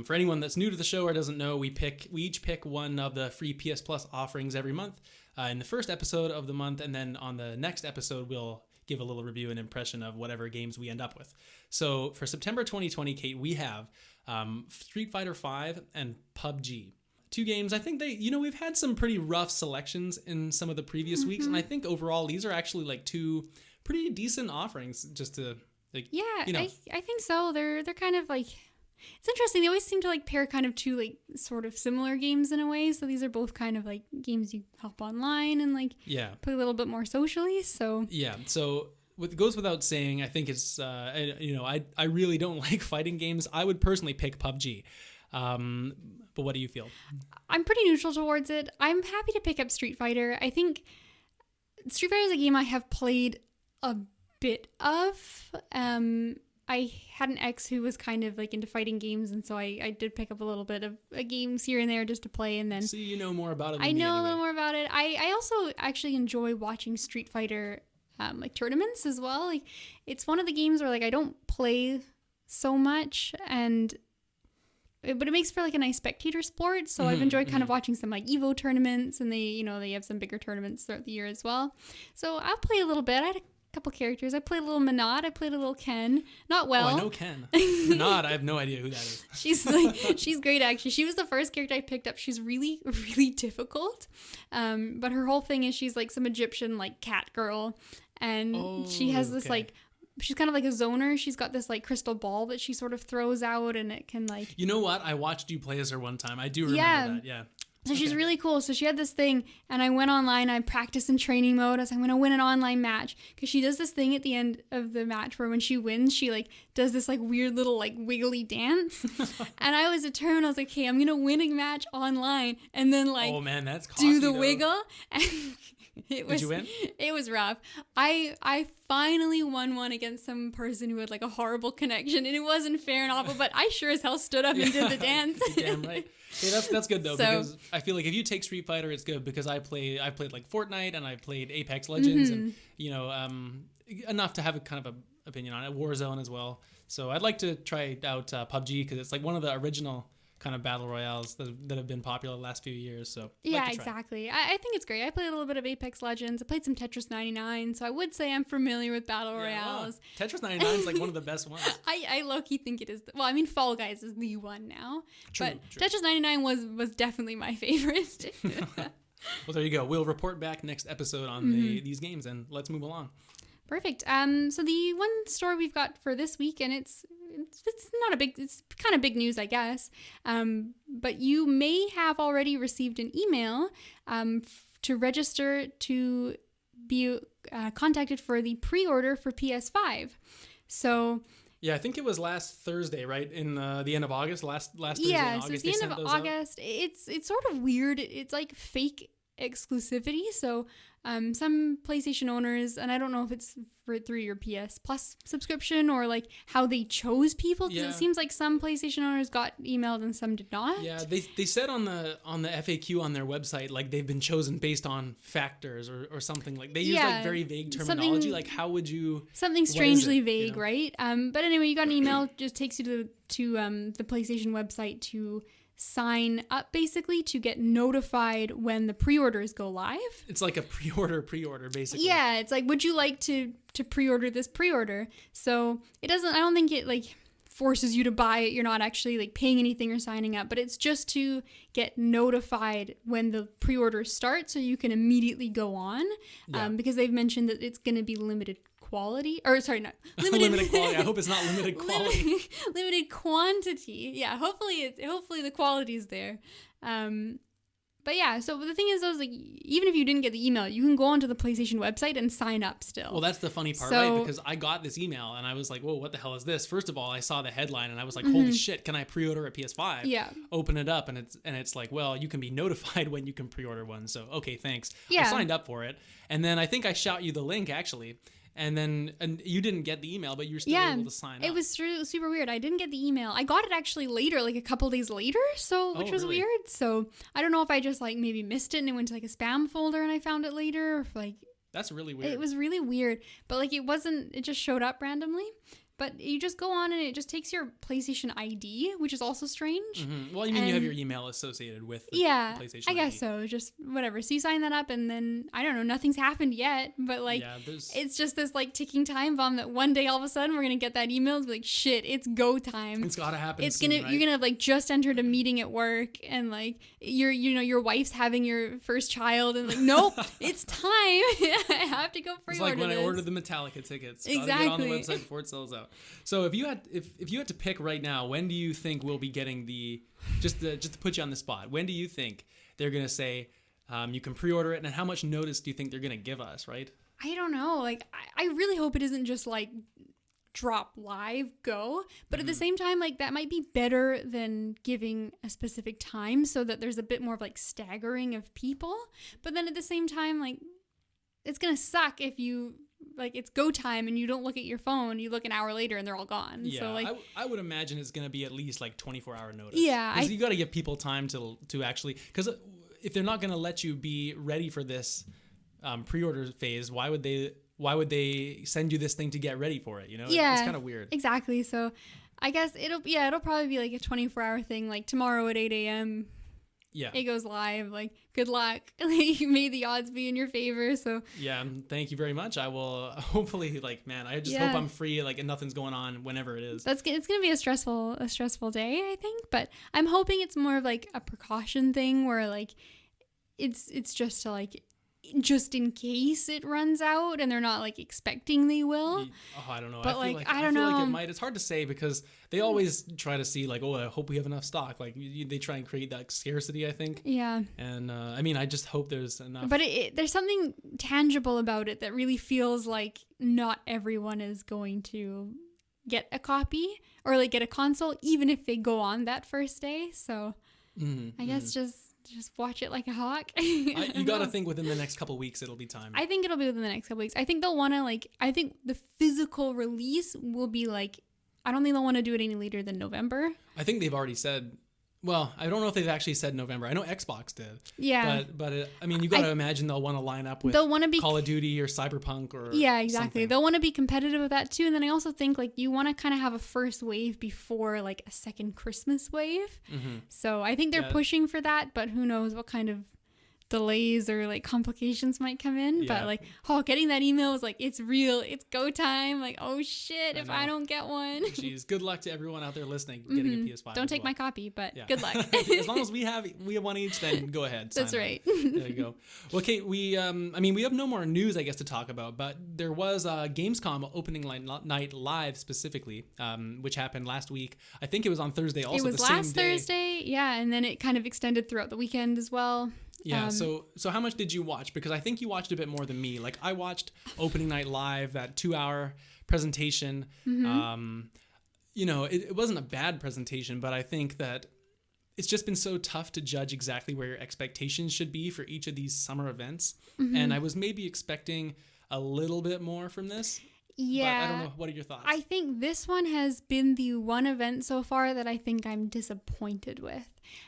For anyone that's new to the show or doesn't know, we each pick one of the free PS Plus offerings every month in the first episode of the month, and then on the next episode we'll give a little review and impression of whatever games we end up with. So for September 2020, Kate, we have Street Fighter V and PUBG. Two games. I think we've had some pretty rough selections in some of the previous weeks, and I think overall these are actually like two pretty decent offerings. Just to like, I think so. They're kind of like, it's interesting. They always seem to like pair kind of two like sort of similar games in a way. So these are both kind of like games you hop online and like play a little bit more socially. So so. What goes without saying, I think it's I really don't like fighting games. I would personally pick PUBG. But what do you feel? I'm pretty neutral towards it. I'm happy to pick up Street Fighter. I think Street Fighter is a game I have played a bit of. I had an ex who was kind of like into fighting games, and so I did pick up a little bit of games here and there just to play, and then... So you know more about it than I know me anyway. a little more about it. I also actually enjoy watching Street Fighter like tournaments as well. Like, it's one of the games where like I don't play so much, but it makes for like a nice spectator sport. So I've enjoyed kind of watching some like Evo tournaments, and they have some bigger tournaments throughout the year as well. So I'll play a little bit. I had a couple characters. I played a little Minot. I played a little Ken. Not well. Oh, I know Ken. Minot, I have no idea who that is. She's great actually. She was the first character I picked up. She's really, really difficult. But her whole thing is she's like some Egyptian like cat girl, and she has this like, she's kind of like a zoner. She's got this like crystal ball that she sort of throws out, and it can like... You know what? I watched you play as her one time. I do remember that. Yeah. So she's really cool. So she had this thing, and I went online. I practiced in training mode. I was like, I'm going to win an online match. Because she does this thing at the end of the match where when she wins, she like does this like weird little like wiggly dance. And I was determined. I was like, hey, I'm going to win a match online. And then like... Oh man, that's cocky, do the though. wiggle. And Did you win? It was rough. I finally won one against some person who had like a horrible connection, and it wasn't fair and awful, but I sure as hell stood up and did the dance. Damn right. Hey, that's good though, because I feel like if you take Street Fighter, it's good because I played like Fortnite and I played Apex Legends and enough to have a kind of a opinion on it. Warzone as well. So I'd like to try out PUBG because it's like one of the original kind of battle royales that have been popular the last few years. So yeah, exactly. I think it's great. I played a little bit of Apex Legends. I played some Tetris 99, so I would say I'm familiar with battle royales. Wow. Tetris 99 is like one of the best ones. I low-key think it is. Well, I mean, Fall Guys is the one now. True. Tetris 99 was definitely my favorite. Well, there you go. We'll report back next episode on these games, and let's move along. Perfect. So the one story we've got for this week, and it's kind of big news, I guess. But you may have already received an email to register to be contacted for the pre-order for PS5. So yeah, I think it was last Thursday, right? In the end of August, last Thursday in August. So it's the end of August. It's sort of weird. It's like fake exclusivity. So some PlayStation owners, and I don't know if it's through your PS Plus subscription or like how they chose people, because it seems like some PlayStation owners got emailed and some did not. Yeah, they said on the FAQ on their website like they've been chosen based on factors or something. Like they use like very vague terminology. Like how would you... Something strangely vague, right? But anyway, you got an email, just takes you to the PlayStation website to sign up basically to get notified when the pre-orders go live. It's like a pre-order basically. Yeah, it's like, would you like to pre-order this pre-order? So I don't think it like forces you to buy it. You're not actually like paying anything or signing up, but it's just to get notified when the pre-orders start so you can immediately go on. Because they've mentioned that it's going to be limited quality, or sorry, not limited quality. I hope it's not limited quality. Limited quantity. Yeah, hopefully the quality's there. But yeah, so the thing is, though, like, even if you didn't get the email, you can go onto the PlayStation website and sign up still. Well, that's the funny part, right? Because I got this email and I was like, whoa, what the hell is this? First of all, I saw the headline and I was like, holy shit, can I pre-order a PS5? Yeah. Open it up and it's like, well, you can be notified when you can pre-order one. So, okay, thanks. Yeah. I signed up for it. And then I think I shot you the link, actually. And you didn't get the email, but you were still able to sign up. It was super weird. I didn't get the email. I got it actually later, like a couple days later, which was really weird. So I don't know if I just like maybe missed it and it went to like a spam folder and I found it later, or if like... That's really weird. It was really weird, but like it just showed up randomly. But you just go on and it just takes your PlayStation ID, which is also strange. Well, you mean you have your email associated with the PlayStation I guess ID. so. Just whatever. So you sign that up and then, I don't know, nothing's happened yet. But like, it's just this like ticking time bomb that one day all of a sudden we're going to get that email and be like, shit, it's go time. It's got to happen It's soon, gonna, right? You're going to have like just entered a meeting at work and like your wife's having your first child and like, nope, it's time. I have to go pre-order It's like when this. I ordered the Metallica tickets. Exactly. Gotta get on the website before it sells out. So if you had to pick right now, when do you think we'll be getting just to put you on the spot, when do you think they're gonna say you can pre-order it, and how much notice do you think they're gonna give us, right? I don't know. Like I really hope it isn't just like drop live go, but at the same time, like that might be better than giving a specific time so that there's a bit more of like staggering of people. But then at the same time, like it's gonna suck if you like it's go time and you don't look at your phone, you look an hour later and they're all gone. Yeah, so like I would imagine it's gonna be at least like 24-hour notice. Yeah, you got to give people time to actually, because if they're not gonna let you be ready for this pre-order phase, why would they send you this thing to get ready for it? You know, yeah, it's kind of weird. Exactly. So I guess it'll probably be like a 24-hour thing. Like tomorrow at 8 a.m. Yeah, it goes live. Like good luck. May the odds be in your favor. So yeah, thank you very much. I will hopefully I just hope I'm free, like, and nothing's going on whenever it is. It's gonna be a stressful day, I think. But I'm hoping it's more of like a precaution thing where like it's just to like, just in case it runs out and they're not like expecting they will. Oh, I don't know. But I don't know. Like it might. It's hard to say because they always try to see like, oh, I hope we have enough stock. Like they try and create that scarcity, I think. Yeah. And I mean, I just hope there's enough. But there's something tangible about it that really feels like not everyone is going to get a copy or like get a console, even if they go on that first day. So I guess just watch it like a hawk. You got to think within the next couple weeks it'll be time. I think it'll be within the next couple weeks. I think they'll want to I think the physical release will be like, I don't think they'll want to do it any later than November. I think they've already said, well, I don't know if they've actually said November. I know Xbox did. Yeah. But I mean, you got to imagine they'll want to line up with Call of Duty or Cyberpunk or yeah, exactly. something. They'll want to be competitive with that too. And then I also think like you want to kind of have a first wave before like a second Christmas wave. So I think they're pushing for that, but who knows what kind of delays or like complications might come in. But like, getting that email was like, it's real, it's go time. Like, oh shit, if I don't get one. Jeez, good luck to everyone out there listening getting a PS5. Don't take my copy, but good luck. As long as we have one each, then go ahead. That's right. There you go. Well, Kate, we have no more news, I guess, to talk about, but there was Gamescom Opening Night Live specifically, which happened last week. I think it was on Thursday also. It was last Thursday, yeah, and then it kind of extended throughout the weekend as well. Yeah, so how much did you watch? Because I think you watched a bit more than me. Like, I watched Opening Night Live, that 2-hour presentation. It wasn't a bad presentation, but I think that it's just been so tough to judge exactly where your expectations should be for each of these summer events. And I was maybe expecting a little bit more from this. Yeah. But I don't know. What are your thoughts? I think this one has been the one event so far that I think I'm disappointed with.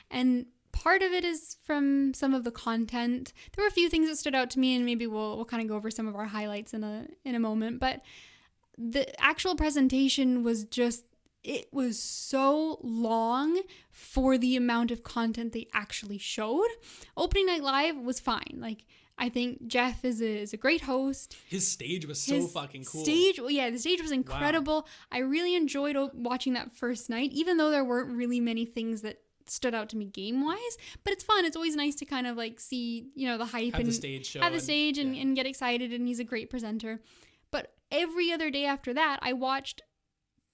And part of it is from some of the content. There were a few things that stood out to me, and maybe we'll kind of go over some of our highlights in a moment. But the actual presentation was it was so long for the amount of content they actually showed. Opening Night Live was fine. Like, I think Jeff is a great host. His stage was so fucking cool. The stage was incredible. Wow. I really enjoyed watching that first night, even though there weren't really many things that stood out to me game-wise, but it's fun. It's always nice to kind of like see, the hype and have the stage and get excited, and he's a great presenter. But every other day after that, I watched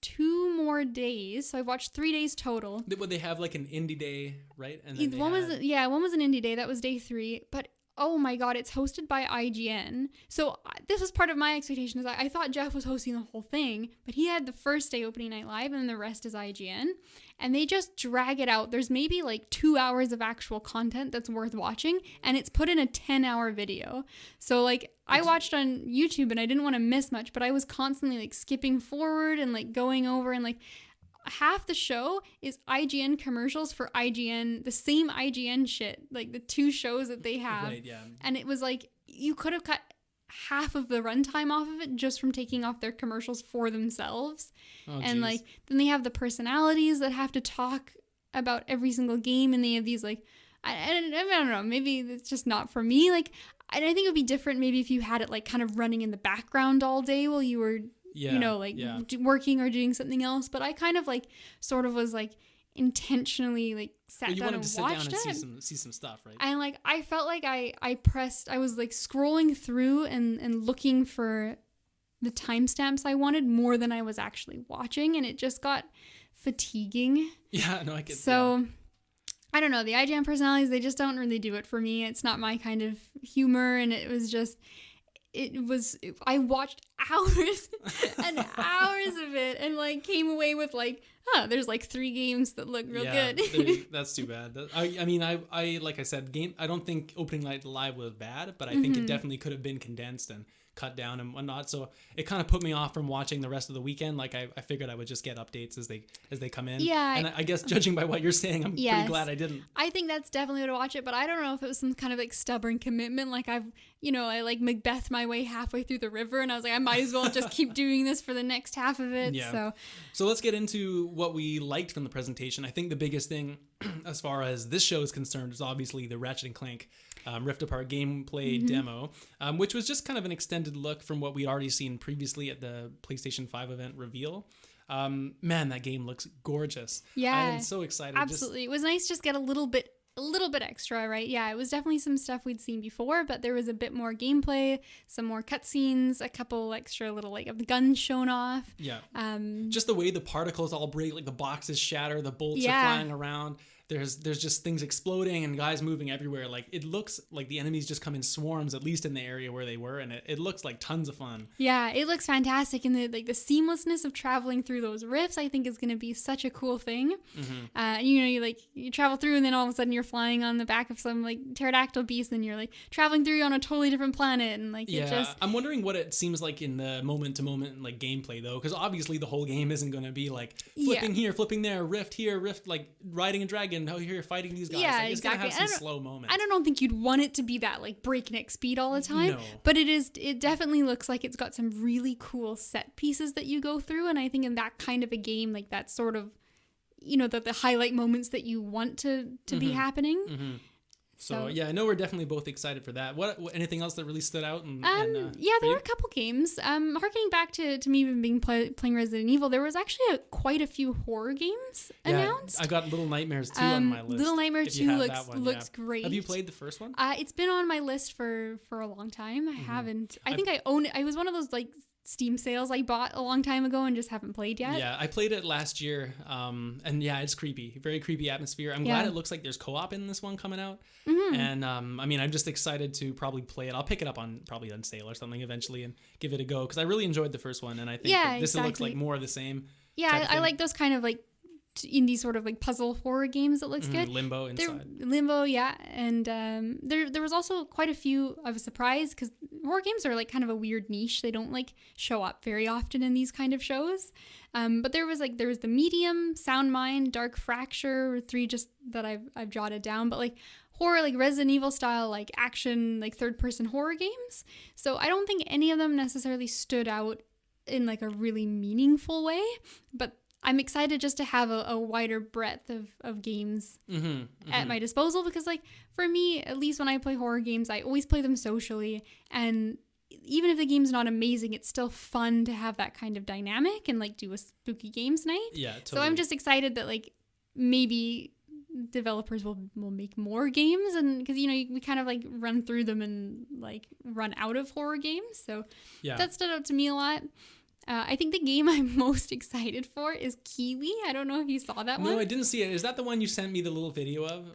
2 more days. So I watched 3 days total. Would they have like an indie day, right? And then one was an indie day. That was day 3. But oh my God, it's hosted by IGN. So this was part of my expectations. I thought Jeff was hosting the whole thing, but he had the first day Opening Night Live, and then the rest is IGN. And they just drag it out. There's maybe like 2 hours of actual content that's worth watching, and it's put in a 10-hour video. So like, I watched on YouTube and I didn't want to miss much, but I was constantly like skipping forward and like going over, and like half the show is IGN commercials for IGN, the same IGN shit, like the 2 shows that they have. Right, yeah. And it was like, you could have cut half of the runtime off of it just from taking off their commercials for themselves. And like then they have the personalities that have to talk about every single game, and they have these like I don't know, maybe it's just not for me. Like I think it would be different maybe if you had it like kind of running in the background all day while you were working or doing something else. But I kind of like sort of was like intentionally like sat down and watched it. You wanted to sit down and see some stuff, right? And like I felt like I was like scrolling through and looking for the timestamps I wanted more than I was actually watching, and it just got fatiguing. Yeah, no, I get so. Yeah. I don't know, the IGN personalities, they just don't really do it for me. It's not my kind of humor, and I watched hours and hours of it and like came away with like, there's like 3 games that look real good. That's too bad. I mean, I like I said, I don't think Opening Night Live was bad, but I think it definitely could have been condensed and cut down and whatnot. So it kind of put me off from watching the rest of the weekend. Like I figured I would just get updates as they come in. Yeah. And I guess judging by what you're saying, I'm pretty glad I didn't. I think that's definitely to watch it, but I don't know if it was some kind of like stubborn commitment. Like I like Macbeth my way halfway through the river, and I was like, I might as well just keep doing this for the next half of it. Yeah. So let's get into what we liked from the presentation. I think the biggest thing as far as this show is concerned is obviously the Ratchet and Clank Rift Apart gameplay demo, which was just kind of an extended look from what we'd already seen previously at the PlayStation 5 event reveal. Man, that game looks gorgeous. Yeah, I'm so excited. Absolutely. It was nice just get a little bit extra, right? Yeah, it was definitely some stuff we'd seen before, but there was a bit more gameplay, some more cutscenes, a couple extra little like of the guns shown off. Yeah. Just the way the particles all break, like the boxes shatter, the bolts are flying around. There's just things exploding and guys moving everywhere. Like it looks like the enemies just come in swarms, at least in the area where they were, and it looks like tons of fun. Yeah, it looks fantastic, and the seamlessness of traveling through those rifts, I think, is going to be such a cool thing. You travel through, and then all of a sudden you're flying on the back of some like pterodactyl beast, and you're like traveling through on a totally different planet, and like it just. I'm wondering what it seems like in the moment to moment like gameplay though, because obviously the whole game isn't going to be like flipping here, flipping there, rift here, rift like riding a dragon. Oh, here, fighting these guys. Yeah, like, it's exactly. Gonna have some slow moments. I don't think you'd want it to be that like breakneck speed all the time. No. But it definitely looks like it's got some really cool set pieces that you go through, and I think in that kind of a game, like that sort of, the highlight moments that you want to be happening. Mm-hmm. So yeah, I know we're definitely both excited for that. What anything else that really stood out? There were a couple games. Harkening back to me even being playing Resident Evil, there was actually quite a few horror games announced. I got Little Nightmares 2 on my list. Little Nightmares 2 looks great. Have you played the first one? It's been on my list for a long time. I haven't. I think I own it. I was one of those like Steam sales I bought a long time ago and just haven't played yet. Yeah, I played it last year, and yeah, it's creepy. Very creepy atmosphere. I'm glad it looks like there's co-op in this one coming out. Mm-hmm. And I mean, I'm just excited to probably play it. I'll pick it up probably on sale or something eventually and give it a go, because I really enjoyed the first one, and I think this looks like more of the same. Yeah, I like those kind of like indie sort of like puzzle horror games that looks good. Limbo inside. Limbo, yeah. And there was also quite a few. I was surprised because horror games are like kind of a weird niche. They don't like show up very often in these kind of shows. But there was the Medium, Sound Mind, Dark Fracture, 3 just that I've jotted down. But like horror, like Resident Evil style, like action, like third person horror games. So I don't think any of them necessarily stood out in like a really meaningful way. But I'm excited just to have a wider breadth of games at my disposal, because like for me, at least when I play horror games, I always play them socially, and even if the game's not amazing, it's still fun to have that kind of dynamic and like do a spooky games night. Yeah, totally. So I'm just excited that like maybe developers will make more games, and because we kind of like run through them and like run out of horror games, so that stood out to me a lot. I think the game I'm most excited for is Kiwi. I don't know if you saw that one. No, I didn't see it. Is that the one you sent me the little video of?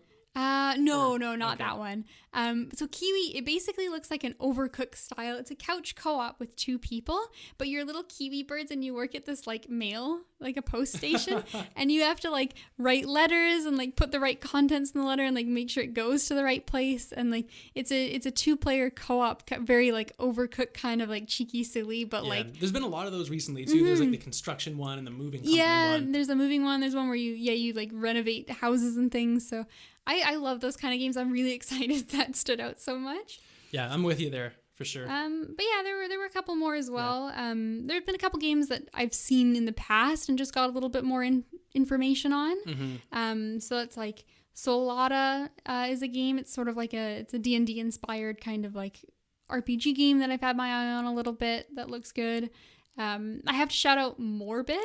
No, not that one. So Kiwi, it basically looks like an Overcooked style. It's a couch co-op with 2 people, but you're little Kiwi birds and you work at this like mail, like a post station, and you have to like write letters and like put the right contents in the letter and like make sure it goes to the right place. And like it's a 2-player co-op, very like Overcooked, kind of like cheeky, silly, but like there's been a lot of those recently too. There's like the construction one and the moving company one. Yeah, there's a moving one. There's one where you like renovate houses and things. So I love those kind of games. I'm really excited that stood out so much. Yeah, I'm with you there For sure. But yeah, there were a couple more as well. Yeah. There have been a couple games that I've seen in the past and just got a little bit more information on. Mm-hmm. So it's like Solata is a game. It's sort of like it's a D&D inspired kind of like RPG game that I've had my eye on a little bit. That looks good. I have to shout out Morbid.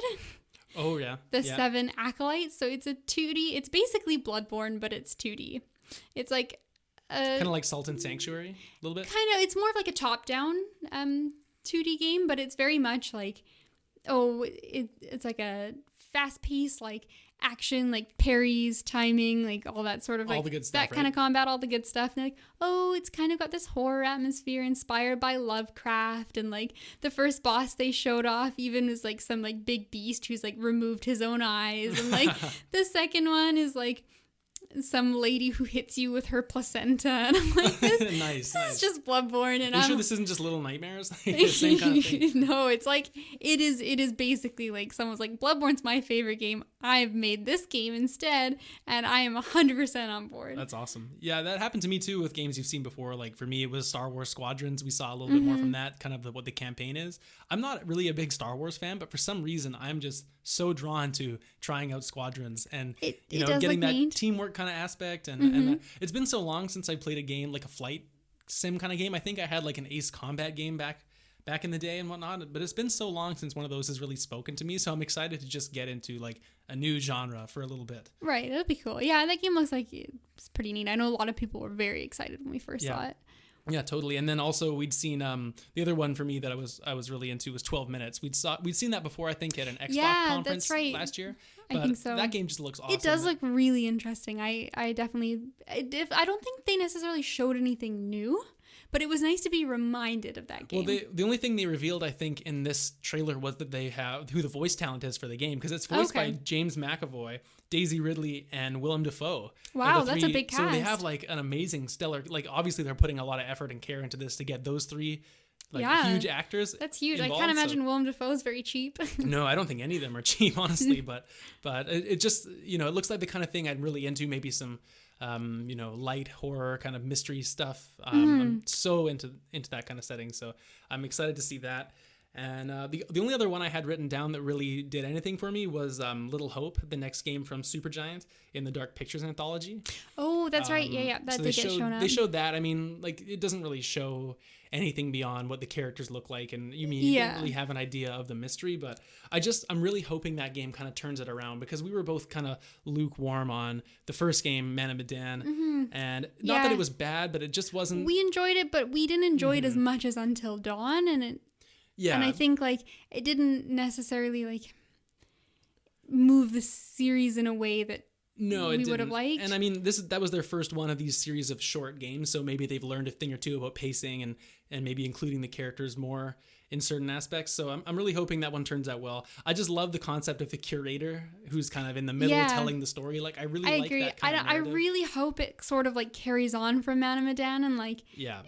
Oh yeah. The 7 Acolytes. So it's a 2D. It's basically Bloodborne, but it's 2D. It's like kind of like Salt and Sanctuary a little bit. Kind of. It's more of like a top-down 2D game, but it's very much like it's like a fast-paced like action, like parries, timing, like all that sort of like all the good stuff, that kind of combat, all the good stuff. And they're like, it's kind of got this horror atmosphere inspired by Lovecraft, and like the first boss they showed off even was like some like big beast who's like removed his own eyes, and like the second one is like some lady who hits you with her placenta, and I'm like, this is just Bloodborne. And I'm sure this isn't just Little Nightmares. The same kind of thing. No, it's like it is basically like someone's like, Bloodborne's my favorite game. I've made this game instead, and I am 100% on board. That's awesome. Yeah, that happened to me too with games you've seen before. Like for me, it was Star Wars Squadrons. We saw a little bit more from that, kind of what the campaign is. I'm not really a big Star Wars fan, but for some reason, I'm just so drawn to trying out Squadrons and getting that teamwork kind of aspect. And it's been so long since I played a game like a flight sim kind of game. I think I had like an Ace Combat game back in the day and whatnot, but it's been so long since one of those has really spoken to me, so I'm excited to just get into like a new genre for a little bit. Right, that'd be cool. Yeah, that game looks like it's pretty neat. I know a lot of people were very excited when we first saw it. Yeah, totally. And then also we'd seen the other one for me that I was really into was 12 Minutes. We'd seen that before, I think, at an Xbox conference last year. But I think so. That game just looks awesome. It does look really interesting. I don't think they necessarily showed anything new, but it was nice to be reminded of that game. Well, the only thing they revealed, I think, in this trailer was that they have who the voice talent is for the game, because it's voiced by James McAvoy, Daisy Ridley, and Willem Dafoe. Wow, that's a big cast. So they have like an amazing stellar, like obviously they're putting a lot of effort and care into this to get those three huge actors. That's huge. Involved, I can't imagine Willem Dafoe is very cheap. No, I don't think any of them are cheap, honestly. but it just, it looks like the kind of thing I'm really into. Maybe some light horror kind of mystery stuff. I'm so into that kind of setting, so I'm excited to see that. And the only other one I had written down that really did anything for me was Little Hope, the next game from Supergiant in the Dark Pictures anthology. Oh, that's right. Yeah, that did get shown up. They showed that. I mean, like, it doesn't really show anything beyond what the characters look like, and you don't really have an idea of the mystery, but I'm really hoping that game kind of turns it around, because we were both kind of lukewarm on the first game, Man of Medan, and not that it was bad, but it just wasn't. We enjoyed it, but we didn't enjoy it as much as Until Dawn, and I think like it didn't necessarily like move the series in a way that we would have liked. And I mean, that was their first one of these series of short games, so maybe they've learned a thing or two about pacing and maybe including the characters more in certain aspects. So I'm really hoping that one turns out well. I just love the concept of the curator who's kind of in the middle telling the story. Like, I really like that kind of narrative. I really hope it sort of like carries on from Man of Medan and like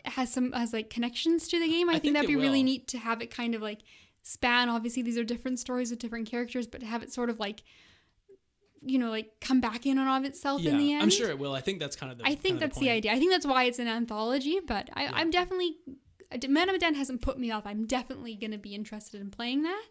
has like connections to the game. I think that'd be really neat to have it kind of like span. Obviously, these are different stories with different characters, but to have it sort of like like come back in and of itself in the end. I'm sure it will. I think that's kind of the I think that's the idea. I think that's why it's an anthology, but I'm definitely Man of Medan hasn't put me off. I'm definitely going to be interested in playing that.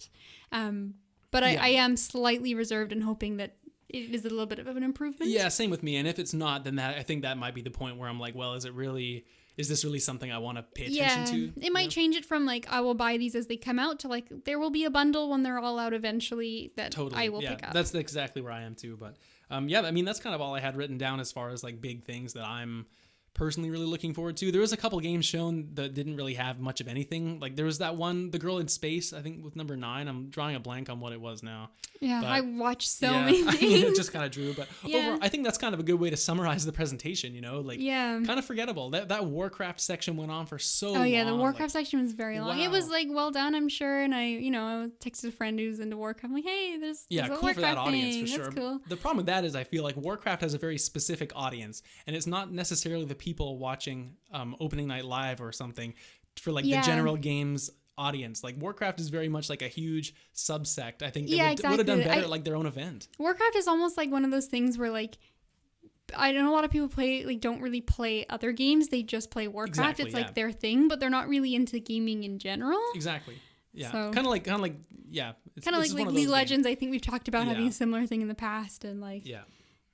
But I am slightly reserved and hoping that it is a little bit of an improvement. Yeah, same with me. And if it's not, then I think that might be the point where I'm like, well, is this really something I want to pay attention to? It might change it from like, I will buy these as they come out to like, there will be a bundle when they're all out eventually that I will pick up. That's exactly where I am too. But I mean, that's kind of all I had written down as far as like big things that I'm personally really looking forward to. There was a couple games shown that didn't really have much of anything. Like there was that one, The Girl in Space, I think with number 9. I'm drawing a blank on what it was now. Yeah, but I watched so many things. It just kind of drew. But overall, I think that's kind of a good way to summarize the presentation, kind of forgettable. That Warcraft section went on for so long. Oh yeah, the Warcraft section was very long. Wow. It was like well done, I'm sure. And I texted a friend who's into Warcraft. I'm like, hey, there's a cool Warcraft for that audience thing. For sure. That's cool. The problem with that is I feel like Warcraft has a very specific audience, and it's not necessarily the people watching opening night live or something for like the general games audience. Like Warcraft is very much like a huge subsect. I think they would have done better at like their own event. Warcraft is almost like one of those things where like I know a lot of people don't really play other games. They just play Warcraft. Exactly, it's like their thing, but they're not really into gaming in general. Exactly. Yeah. So, kind of like yeah. It's kind of like League Legends. I think we've talked about having Yeah. a similar thing in the past, and like Yeah.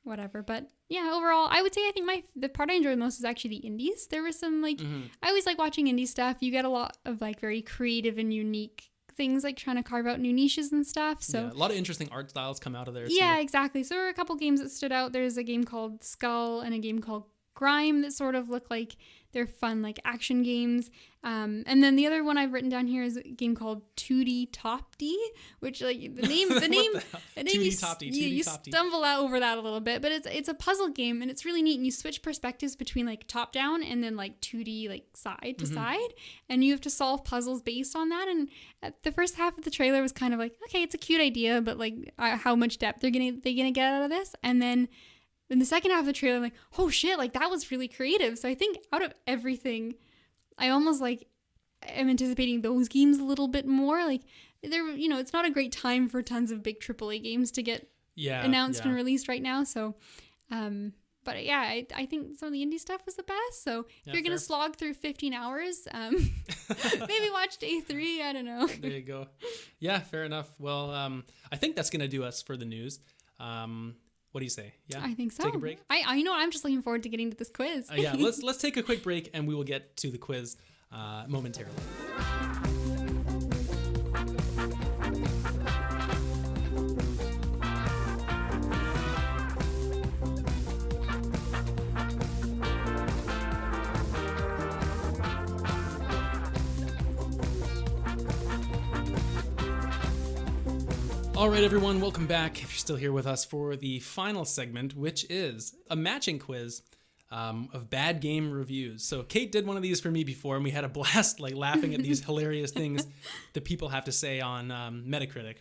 whatever. But yeah, overall, I would say I think the part I enjoyed most is actually the indies. There was some like I always like watching indie stuff. You get a lot of like very creative and unique things, like trying to carve out new niches and stuff. So yeah, a lot of interesting art styles come out of there. yeah, too. exactly. So there were a couple games that stood out. There's a game called Skull and a game called Grime that sort of look like they're fun, like action games. And then the other one I've written down here is a game called 2D Top D, which like the name, What the hell? 2D Top D, you 2D Top D. stumble out over that a little bit, but it's a puzzle game and it's really neat. And you switch perspectives between like top down and then like 2D like side to side, and you have to solve puzzles based on that. And at the first half of the trailer was kind of like, okay, it's a cute idea, but like how much depth they gonna get out of this? And then in the second half of the trailer, I'm like, oh shit, like that was really creative. So I think out of everything, I almost like am anticipating those games a little bit more. Like it's not a great time for tons of big AAA games to get announced and released right now. So, but yeah, I think some of the indie stuff was the best. So if you're going to slog through 15 hours, maybe watch day 3. I don't know. There you go. Yeah, fair enough. Well, I think that's going to do us for the news. What do you say? Yeah, I think so. Take a break. I know. I'm just looking forward to getting to this quiz. Yeah, let's take a quick break and we will get to the quiz momentarily. All right, everyone, welcome back. If you're still here with us for the final segment, which is a matching quiz of bad game reviews. So Kate did one of these for me before, and we had a blast like laughing at these hilarious things that people have to say on Metacritic.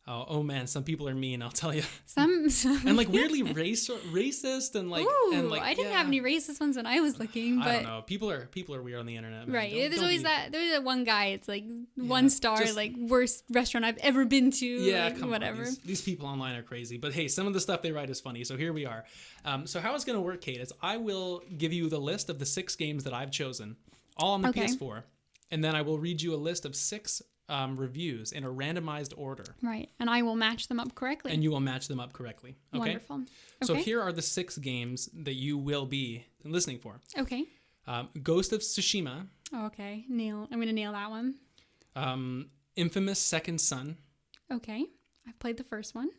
Oh man, some people are mean, I'll tell you. Some and like weirdly racist and like. Ooh, and like I didn't have any racist ones when I was looking. But I don't know. People are weird on the internet. Man. Right. Don't There's always be, there's that one guy. It's like 1 star, like worst restaurant I've ever been to. Yeah, like, come whatever. on. These people online are crazy. But hey, some of the stuff they write is funny. So here we are. So how it's going to work, Kate, is I will give you the list of the 6 games that I've chosen, all on the PS4, and then I will read you a list of 6 reviews in a randomized order. Right. And I will match them up correctly. And you will match them up correctly. Okay? Wonderful. Okay. So here are the 6 games that you will be listening for. Okay. Ghost of Tsushima. Okay. I'm going to nail that one. Infamous Second Son. Okay. I've played the first one.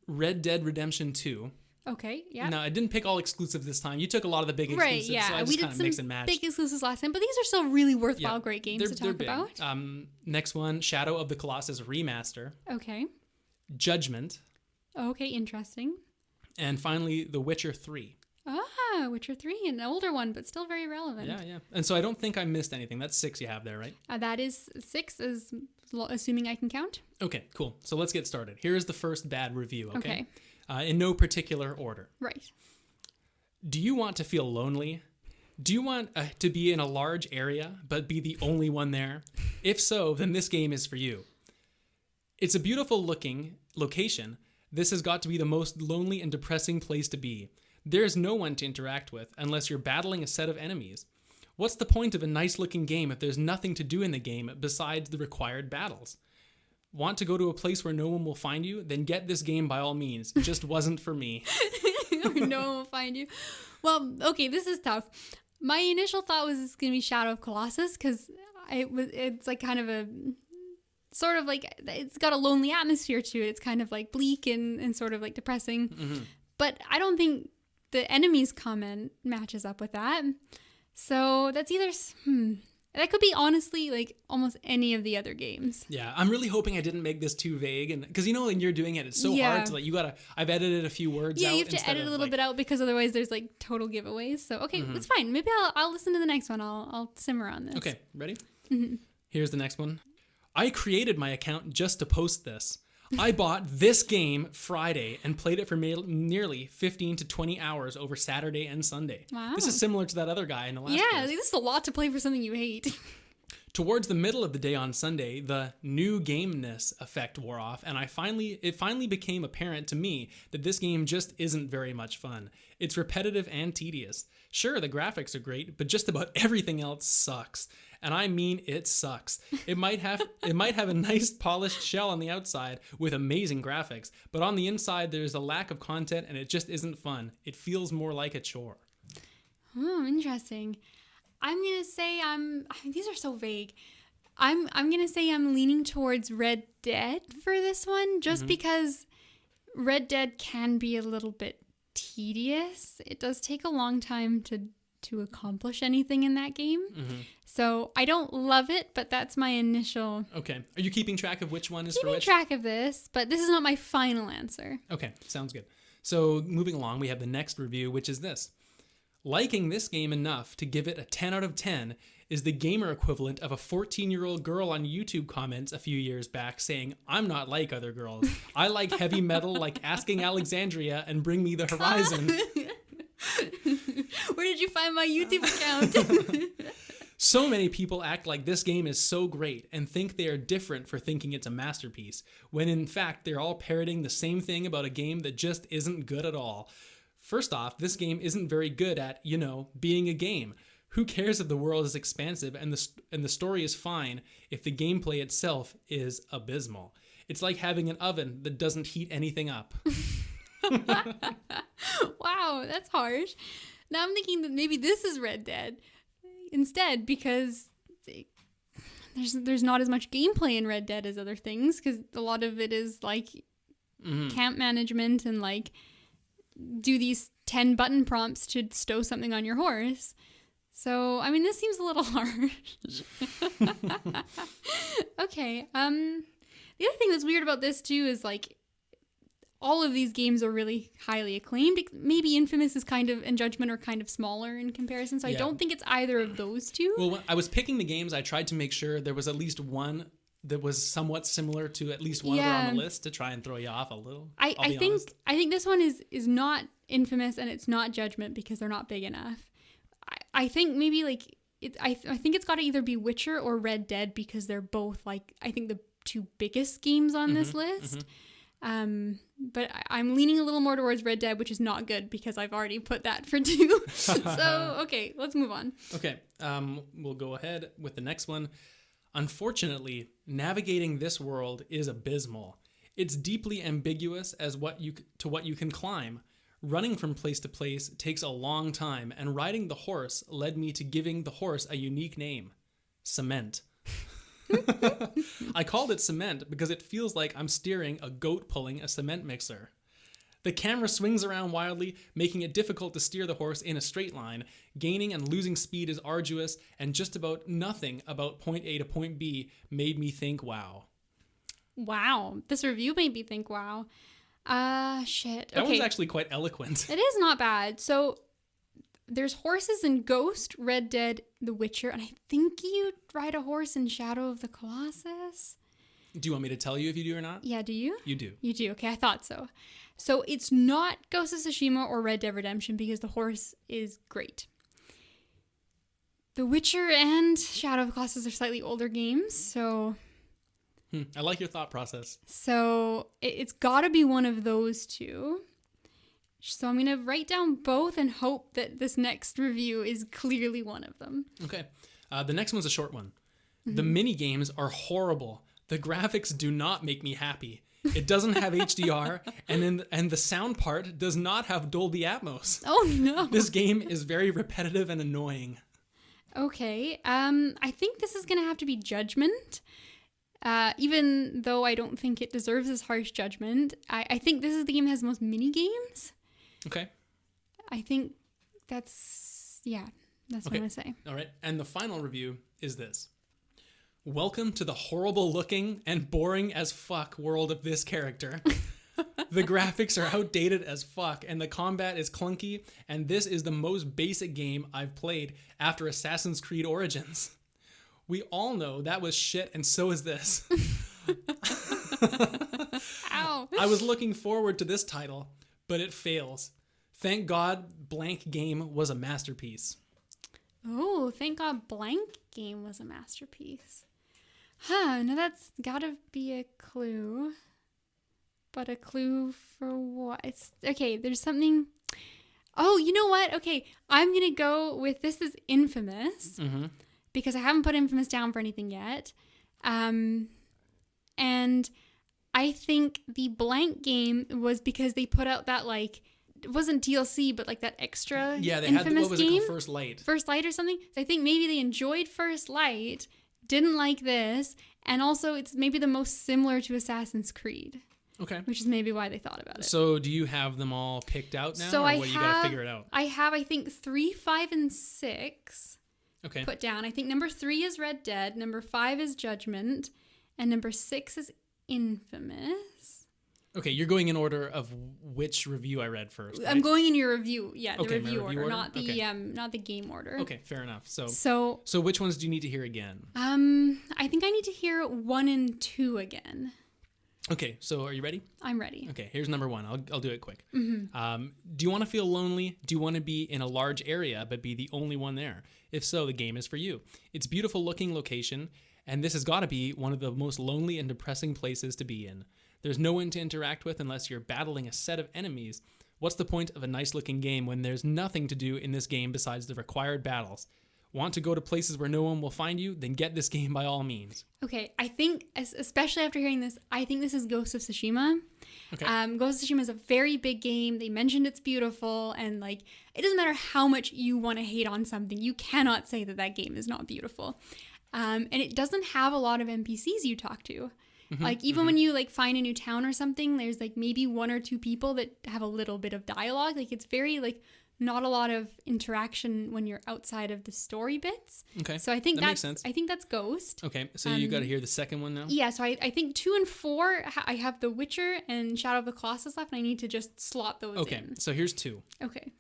Red Dead Redemption 2. Okay, yeah. No, I didn't pick all exclusive this time. You took a lot of the big exclusives, yeah. so I just we did kind of some mix and match. big exclusives last time, but these are still really worthwhile, great games to talk big. about. Next one, Shadow of the Colossus Remaster. Okay. Judgment. Okay, interesting. And finally, The Witcher 3. Ah, Witcher 3, an older one, but still very relevant. Yeah. And so I don't think I missed anything. That's 6 you have there, right? That is 6, assuming I can count. Okay, cool. So let's get started. Here is the first bad review, okay? In no particular order. Right. Do you want to feel lonely? Do you want to be in a large area, but be the only one there? If so, then this game is for you. It's a beautiful looking location. This has got to be the most lonely and depressing place to be. There is no one to interact with unless you're battling a set of enemies. What's the point of a nice looking game if there's nothing to do in the game besides the required battles? Want to go to a place where no one will find you? Then get this game by all means. It just wasn't for me. No one will find you. Well, okay, this is tough. My initial thought was it's going to be Shadow of Colossus because it's like kind of a sort of like it's got a lonely atmosphere to it. It's kind of like bleak and sort of like depressing. Mm-hmm. But I don't think the enemies comment matches up with that. So that's either that could be honestly like almost any of the other games. Yeah, I'm really hoping I didn't make this too vague, and because when you're doing it, it's so hard to like I've edited a few words. Yeah, you have to edit a little bit out because otherwise there's like total giveaways. So okay, it's fine. Maybe I'll listen to the next one. I'll simmer on this. Okay, ready? Mm-hmm. Here's the next one. I created my account just to post this. I bought this game Friday and played it for nearly 15 to 20 hours over Saturday and Sunday. Wow. This is similar to that other guy in the last Yeah, quiz. this is a lot to play for something you hate. Towards the middle of the day on Sunday, the new gameness effect wore off, and it finally became apparent to me that this game just isn't very much fun. It's repetitive and tedious. Sure, the graphics are great, but just about everything else sucks. And I mean it sucks. It might have a nice polished shell on the outside with amazing graphics, but on the inside there's a lack of content and it just isn't fun. It feels more like a chore. Oh, interesting. I'm gonna say these are so vague. I'm gonna say I'm leaning towards Red Dead for this one, just because Red Dead can be a little bit tedious. It does take a long time to accomplish anything in that game. So I don't love it, but that's my initial. Okay. Are you keeping track of which one is for which? Keeping track of this, but this is not my final answer. Okay, sounds good. So moving along, we have the next review, which is this. Liking this game enough to give it a 10 out of 10 is the gamer equivalent of a 14-year-old girl on YouTube comments a few years back saying, "I'm not like other girls. I like heavy metal like Asking Alexandria and Bring Me the Horizon." Where did you find my YouTube account? So many people act like this game is so great and think they are different for thinking it's a masterpiece, when in fact they're all parroting the same thing about a game that just isn't good at all. First off, this game isn't very good at, being a game. Who cares if the world is expansive and the story is fine if the gameplay itself is abysmal? It's like having an oven that doesn't heat anything up. Wow, that's harsh. Now I'm thinking that maybe this is Red Dead instead, because there's not as much gameplay in Red Dead as other things, because a lot of it is like camp management and like do these 10 button prompts to stow something on your horse. So, I mean, this seems a little harsh. Okay. The other thing that's weird about this too is like all of these games are really highly acclaimed. Maybe Infamous is and Judgment are kind of smaller in comparison. So I don't think it's either of those two. Well, when I was picking the games, I tried to make sure there was at least one that was somewhat similar to at least one other on the list to try and throw you off a little. I think this one is not Infamous and it's not Judgment because they're not big enough. I think maybe I think it's got to either be Witcher or Red Dead because they're both I think the two biggest games on this list. But I'm leaning a little more towards Red Dead, which is not good because I've already put that for 2. So okay, let's move on. Okay, we'll go ahead with the next one. Unfortunately, navigating this world is abysmal. It's deeply ambiguous as what you can climb. Running from place to place takes a long time, and riding the horse led me to giving the horse a unique name: Cement. I called it Cement because it feels like I'm steering a goat pulling a cement mixer. The camera swings around wildly, making it difficult to steer the horse in a straight line. Gaining and losing speed is arduous, and just about nothing about point A to point B made me think wow. Wow. This review made me think wow. Shit. That one's actually quite eloquent. It is not bad. So there's horses in Ghost, Red Dead, The Witcher, and I think you ride a horse in Shadow of the Colossus. Do you want me to tell you if you do or not? Yeah, do you? You do. You do. Okay, I thought so. So it's not Ghost of Tsushima or Red Dead Redemption because the horse is great. The Witcher and Shadow of the Colossus are slightly older games, so... I like your thought process. So it's got to be one of those two. So I'm going to write down both and hope that this next review is clearly one of them. Okay. The next one's a short one. The mini games are horrible. The graphics do not make me happy. It doesn't have HDR, and the sound part does not have Dolby Atmos. Oh no! This game is very repetitive and annoying. Okay. I think this is going to have to be Judgment. Even though I don't think it deserves this harsh judgment, I think this is the game that has the most mini games. Okay. I think that's what I'm going to say. All right. And the final review is this. Welcome to the horrible looking and boring as fuck world of this character. The graphics are outdated as fuck and the combat is clunky, and this is the most basic game I've played after Assassin's Creed Origins. We all know that was shit, and so is this. Ow. I was looking forward to this title, but it fails. Thank God blank game was a masterpiece. Oh, thank God Blank Game was a masterpiece. Huh, now that's gotta be a clue. But a clue for what? It's okay, there's something. Oh, you know what? Okay, I'm gonna go with this is Infamous. Mm-hmm. Because I haven't put Infamous down for anything yet. And I think the Blank Game was because they put out that, like, it wasn't DLC, but like that extra Yeah, they Infamous had, what was game? it called, First Light. First Light or something. So I think maybe they enjoyed First Light, didn't like this, and also it's maybe the most similar to Assassin's Creed. Okay. Which is maybe why they thought about it. So do you have them all picked out now, or you got to figure it out? I have, I think, 3, 5, and 6 put down. I think number 3 is Red Dead, number 5 is Judgment, and number 6 is Infamous. Okay, you're going in order of which review I read first. Right? I'm going in your review. Yeah, the Okay, my review order, not the Okay. not the game order. Okay, fair enough. So which ones do you need to hear again? I think I need to hear 1 and 2 again. Okay, so are you ready? I'm ready. Okay, here's number 1. I'll do it quick. Mm-hmm. Do you want to feel lonely? Do you want to be in a large area but be the only one there? If so, the game is for you. It's beautiful looking location, and this has got to be one of the most lonely and depressing places to be in. There's no one to interact with unless you're battling a set of enemies. What's the point of a nice looking game when there's nothing to do in this game besides the required battles? Want to go to places where no one will find you? Then get this game by all means. Okay, I think, especially after hearing this, I think this is Ghost of Tsushima. Okay. Ghost of Tsushima is a very big game. They mentioned it's beautiful, and like it doesn't matter how much you want to hate on something, you cannot say that that game is not beautiful. And it doesn't have a lot of NPCs you talk to. Like even when you like find a new town or something, there's like maybe 1 or 2 people that have a little bit of dialogue. Like it's very like not a lot of interaction when you're outside of the story bits. Okay. So I think that makes sense. I think that's Ghost. Okay, so you got to hear the second one now? Yeah, so I think 2 and 4, I have The Witcher and Shadow of the Colossus left, and I need to just slot those in. Okay, so here's 2. Okay.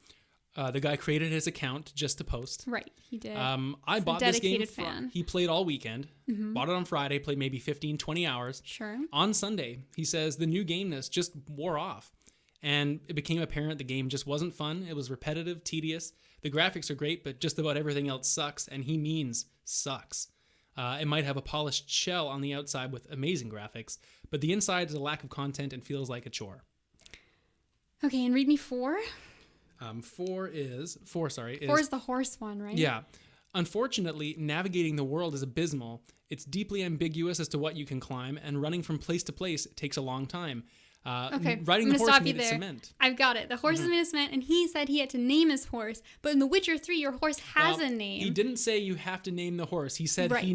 The guy created his account just to post. Right, he did. I bought this game. Dedicated fan. He played all weekend. Bought it on Friday, played maybe 15, 20 hours. Sure. On Sunday, he says the new gameness just wore off. And it became apparent the game just wasn't fun. It was repetitive, tedious. The graphics are great, but just about everything else sucks. And he means sucks. It might have a polished shell on the outside with amazing graphics, but the inside is a lack of content and feels like a chore. Okay, and read me 4. 4 is Four is the horse one, right? Yeah. Unfortunately, navigating the world is abysmal. It's deeply ambiguous as to what you can climb, and running from place to place takes a long time. Okay, Riding the horse made of cement. I've got it. The horse is made of cement, and he said he had to name his horse. But in The Witcher 3, your horse has a name. He didn't say you have to name the horse. He said right. he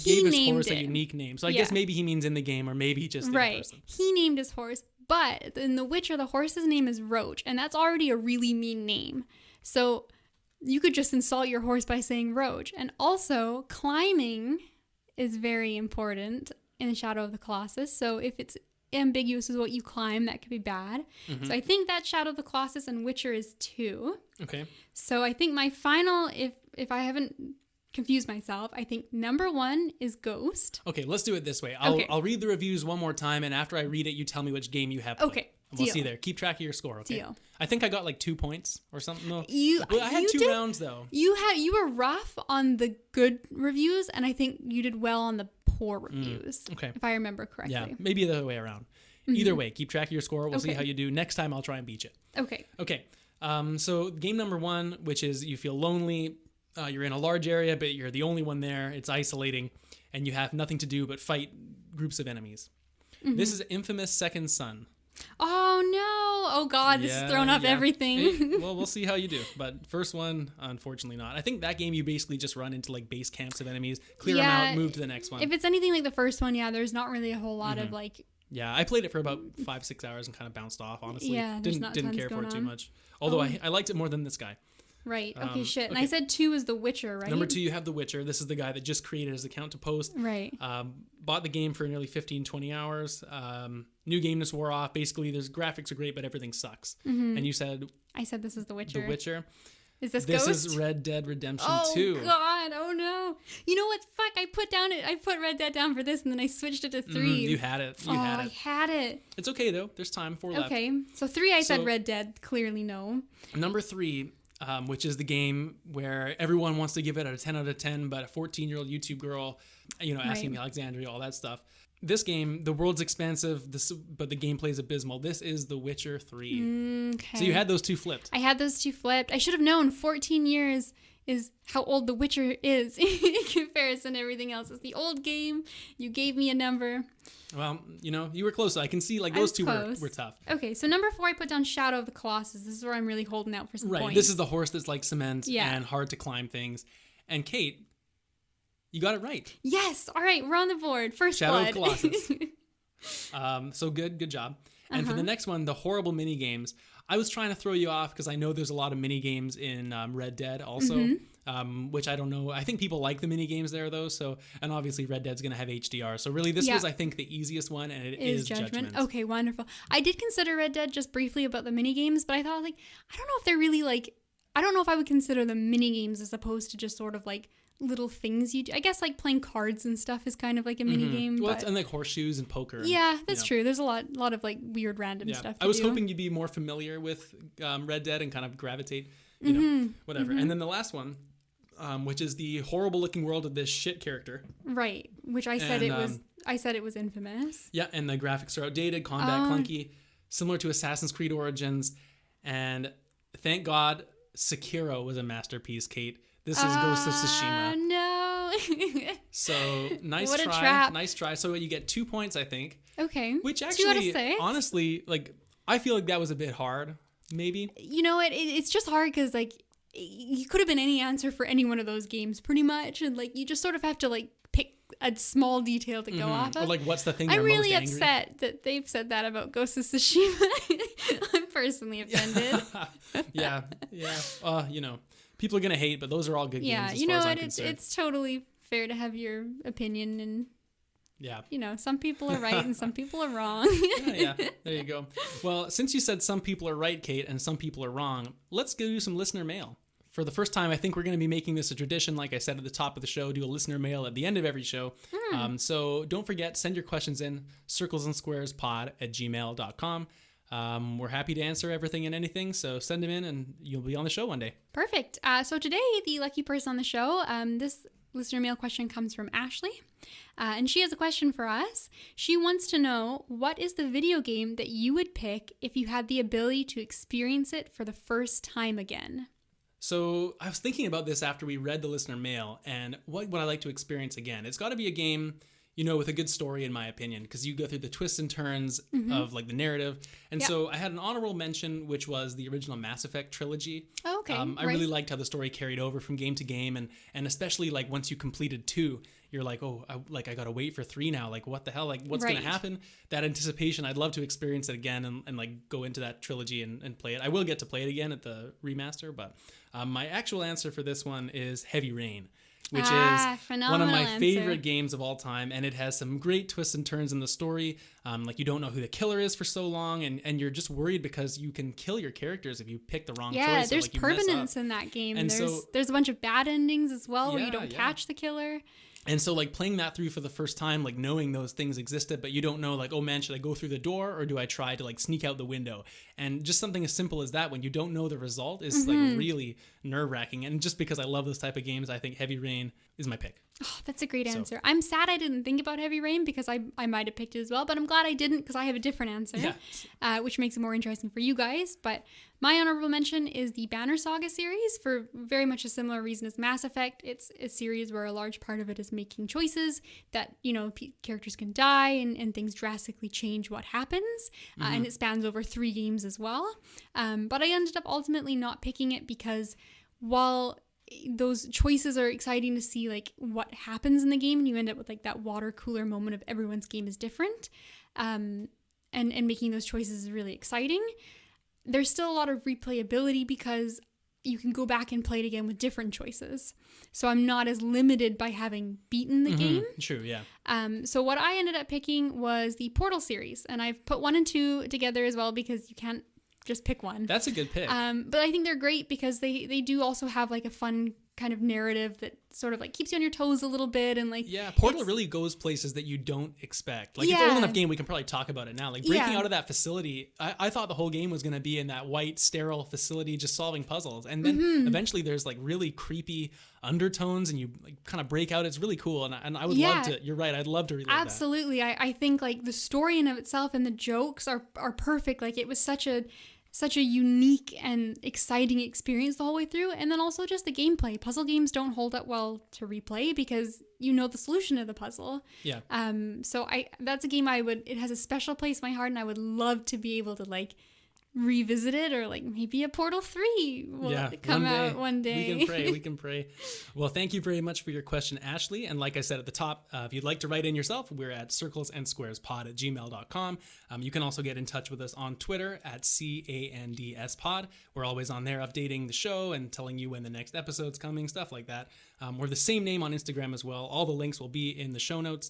gave his horse it. a unique name. So I guess maybe he means in the game, or maybe just in person. He named his horse. But in The Witcher, the horse's name is Roach, and that's already a really mean name. So you could just insult your horse by saying Roach. And also, climbing is very important in Shadow of the Colossus. So if it's ambiguous as what you climb, that could be bad. So I think that Shadow of the Colossus and Witcher is 2. Okay. So I think my final, if I haven't confused myself, I think number 1 is Ghost. Okay, let's do it this way. I'll read the reviews one more time, and after I read it, you tell me which game you have played. Okay. We'll see there. Keep track of your score, okay? Deal. I think I got like 2 points or something. No. I had 2 rounds though. You were rough on the good reviews, and I think you did well on the poor reviews. Okay. If I remember correctly. Yeah, maybe the other way around. Either way, keep track of your score. We'll see how you do. Next time, I'll try and beat you. Okay. Okay. So game number 1, which is you feel lonely. You're in a large area, but you're the only one there. It's isolating, and you have nothing to do but fight groups of enemies. This is Infamous Second Son. Oh no! Oh god, this has thrown up everything. Well, we'll see how you do. But first one, unfortunately not. I think that game you basically just run into like base camps of enemies, clear them out, move to the next one. If it's anything like the first one, there's not really a whole lot of like. Yeah, I played it for about 5-6 hours and kind of bounced off, honestly. Yeah, didn't care for it too much. Although I liked it more than this guy. Right. Okay, shit. And I said 2 is The Witcher, right? Number 2, you have The Witcher. This is the guy that just created his account to post. Right. Bought the game for nearly 15, 20 hours. New gameness wore off. Basically, there's graphics are great, but everything sucks. And you said... I said this is The Witcher. The Witcher. Is this Ghost? Ghost? This is Red Dead Redemption 2. Oh, God. Oh, no. You know what? Fuck. I put Red Dead down for this, and then I switched it to 3. You had it. I had it. It's okay, though. There's time. 4 left. Okay. So 3, I said Red Dead. Clearly, no. Number 3... which is the game where everyone wants to give it a 10 out of 10, but a 14-year-old YouTube girl, asking me Alexandria, all that stuff. This game, the world's expansive, but the gameplay is abysmal. This is The Witcher 3. Okay. So you had those two flipped. I had those two flipped. I should have known 14 years is how old The Witcher is in comparison to everything else. It's the old game. You gave me a number. Well, you were close. I can see those two were tough. Okay, so number 4, I put down Shadow of the Colossus. This is where I'm really holding out for some points. This is the horse that's like cement and hard to climb things. And Kate, you got it right. Yes. All right, we're on the board. First Shadow blood. of Colossus. So good job. And for the next one, the horrible mini games. I was trying to throw you off because I know there's a lot of mini games in Red Dead also, which I don't know. I think people like the mini games there though. So, and obviously Red Dead's going to have HDR. So really this was, I think, the easiest one, and it is Judgment. Okay, wonderful. I did consider Red Dead just briefly about the mini games, but I thought I don't know if they're really I don't know if I would consider them mini games as opposed to just sort of little things you do. I guess playing cards and stuff is kind of like a mini game. Well, and horseshoes and poker. Yeah, that's true. There's a lot of weird random stuff to I was do. hoping you'd be more familiar with Red Dead and kind of gravitate, whatever. And then the last one, which is the horrible looking world of this shit character. Right, which I said it was infamous. Yeah, and the graphics are outdated, combat clunky, similar to Assassin's Creed Origins, and thank God Sekiro was a masterpiece, Kate. This is Ghost of Tsushima. No. So nice what try. A trap. Nice try. So you get 2 points, I think. Okay. Which 2 out of actually, 6. honestly, I feel like that was a bit hard, maybe. You know what? It's just hard because you could have been any answer for any one of those games pretty much, and you just sort of have to pick a small detail to go off of. Or what's the thing I'm you're really most angry? upset that they've said that about Ghost of Tsushima. I'm personally offended. Yeah. People are gonna hate, but those are all good games. As far as I'm concerned. It's totally fair to have your opinion, and some people are right and some people are wrong. yeah, there you go. Well, since you said some people are right, Kate, and some people are wrong, let's go do some listener mail. For the first time, I think we're going to be making this a tradition. Like I said at the top of the show, do a listener mail at the end of every show. So don't forget, send your questions in, circlesandsquarespod@gmail.com. We're happy to answer everything and anything, so send them in and you'll be on the show one day. Perfect. So today, the lucky person on the show, this listener mail question comes from Ashley, and she has a question for us. She wants to know, what is the video game that you would pick if you had the ability to experience it for the first time again? So I was thinking about this after we read the listener mail, and what would I like to experience again? It's got to be a game, with a good story, in my opinion, because you go through the twists and turns of the narrative. And so I had an honorable mention, which was the original Mass Effect trilogy. Oh, okay. I really liked how the story carried over from game to game, and especially once you completed 2, you're I gotta wait for 3 now. What the hell? What's gonna happen? That anticipation, I'd love to experience it again and go into that trilogy and play it. I will get to play it again at the remaster, but my actual answer for this one is Heavy Rain, which is one of my favorite games of all time, and it has some great twists and turns in the story. You don't know who the killer is for so long, and you're just worried because you can kill your characters if you pick the wrong choice. Yeah, there's permanence in that game. And there's a bunch of bad endings as well where you don't catch the killer. And so playing that through for the first time, knowing those things existed, but you don't know oh man, should I go through the door or do I try to sneak out the window? And just something as simple as that, when you don't know the result, is really nerve-wracking. And just because I love those type of games, I think Heavy Rain is my pick. Oh, that's a great answer. I'm sad I didn't think about Heavy Rain because I might have picked it as well, but I'm glad I didn't because I have a different answer, which makes it more interesting for you guys. But my honorable mention is the Banner Saga series for very much a similar reason as Mass Effect. It's a series where a large part of it is making choices that, characters can die and things drastically change what happens. And it spans over 3 games as well. But I ended up ultimately not picking it because while those choices are exciting to see what happens in the game, and you end up with that water cooler moment of everyone's game is different, and making those choices is really exciting. There's still a lot of replayability because you can go back and play it again with different choices. So I'm not as limited by having beaten the game. True, yeah. So what I ended up picking was the Portal series, and I've put 1 and 2 together as well because you can't just pick one. That's a good pick. But I think they're great because they do also have a fun kind of narrative that sort of like keeps you on your toes a little bit, and like Portal really goes places that you don't expect. Like, it's an old enough game, we can probably talk about it now. Like, breaking out of that facility, I thought the whole game was going to be in that white sterile facility just solving puzzles, and then eventually there's like really creepy undertones and you like kind of break out. It's really cool, and I would love to. You're right, I'd love to relive that. Absolutely. I think like the story in of itself and the jokes are perfect. Like, it was such a unique and exciting experience the whole way through. And then also just the gameplay. Puzzle games don't hold up well to replay because you know the solution to the puzzle. Yeah. So that's a game it has a special place in my heart, and I would love to be able to like revisit it, or like maybe a Portal 3 will come out one day. We can pray. Well, thank you very much for your question, Ashley. And like I said at the top, if you'd like to write in yourself, we're at circlesandsquarespod@gmail.com. You can also get in touch with us on Twitter at CANDSpod. We're always on there updating the show and telling you when the next episode's coming, stuff like that. We're the same name on Instagram as well. All the links will be in the show notes.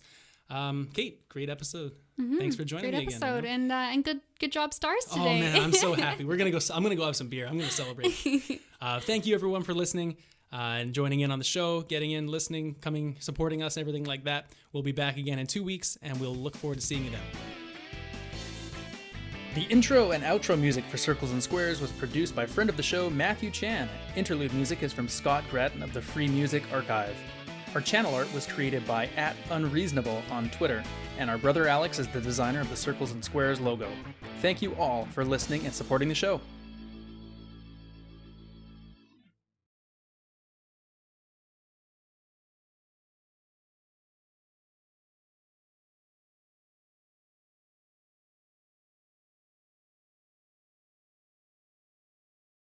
Kate, great episode. Thanks for joining me again. Great episode, and good job, stars today. Oh man, I'm so happy. I'm gonna go have some beer. I'm gonna celebrate. Thank you everyone for listening and joining in on the show, getting in, listening, coming, supporting us, everything like that. We'll be back again in 2 weeks, and we'll look forward to seeing you then. The intro and outro music for Circles and Squares was produced by friend of the show, Matthew Chan. Interlude music is from Scott Gratton of the Free Music Archive. Our channel art was created by @unreasonable on Twitter, and our brother Alex is the designer of the Circles and Squares logo. Thank you all for listening and supporting the show.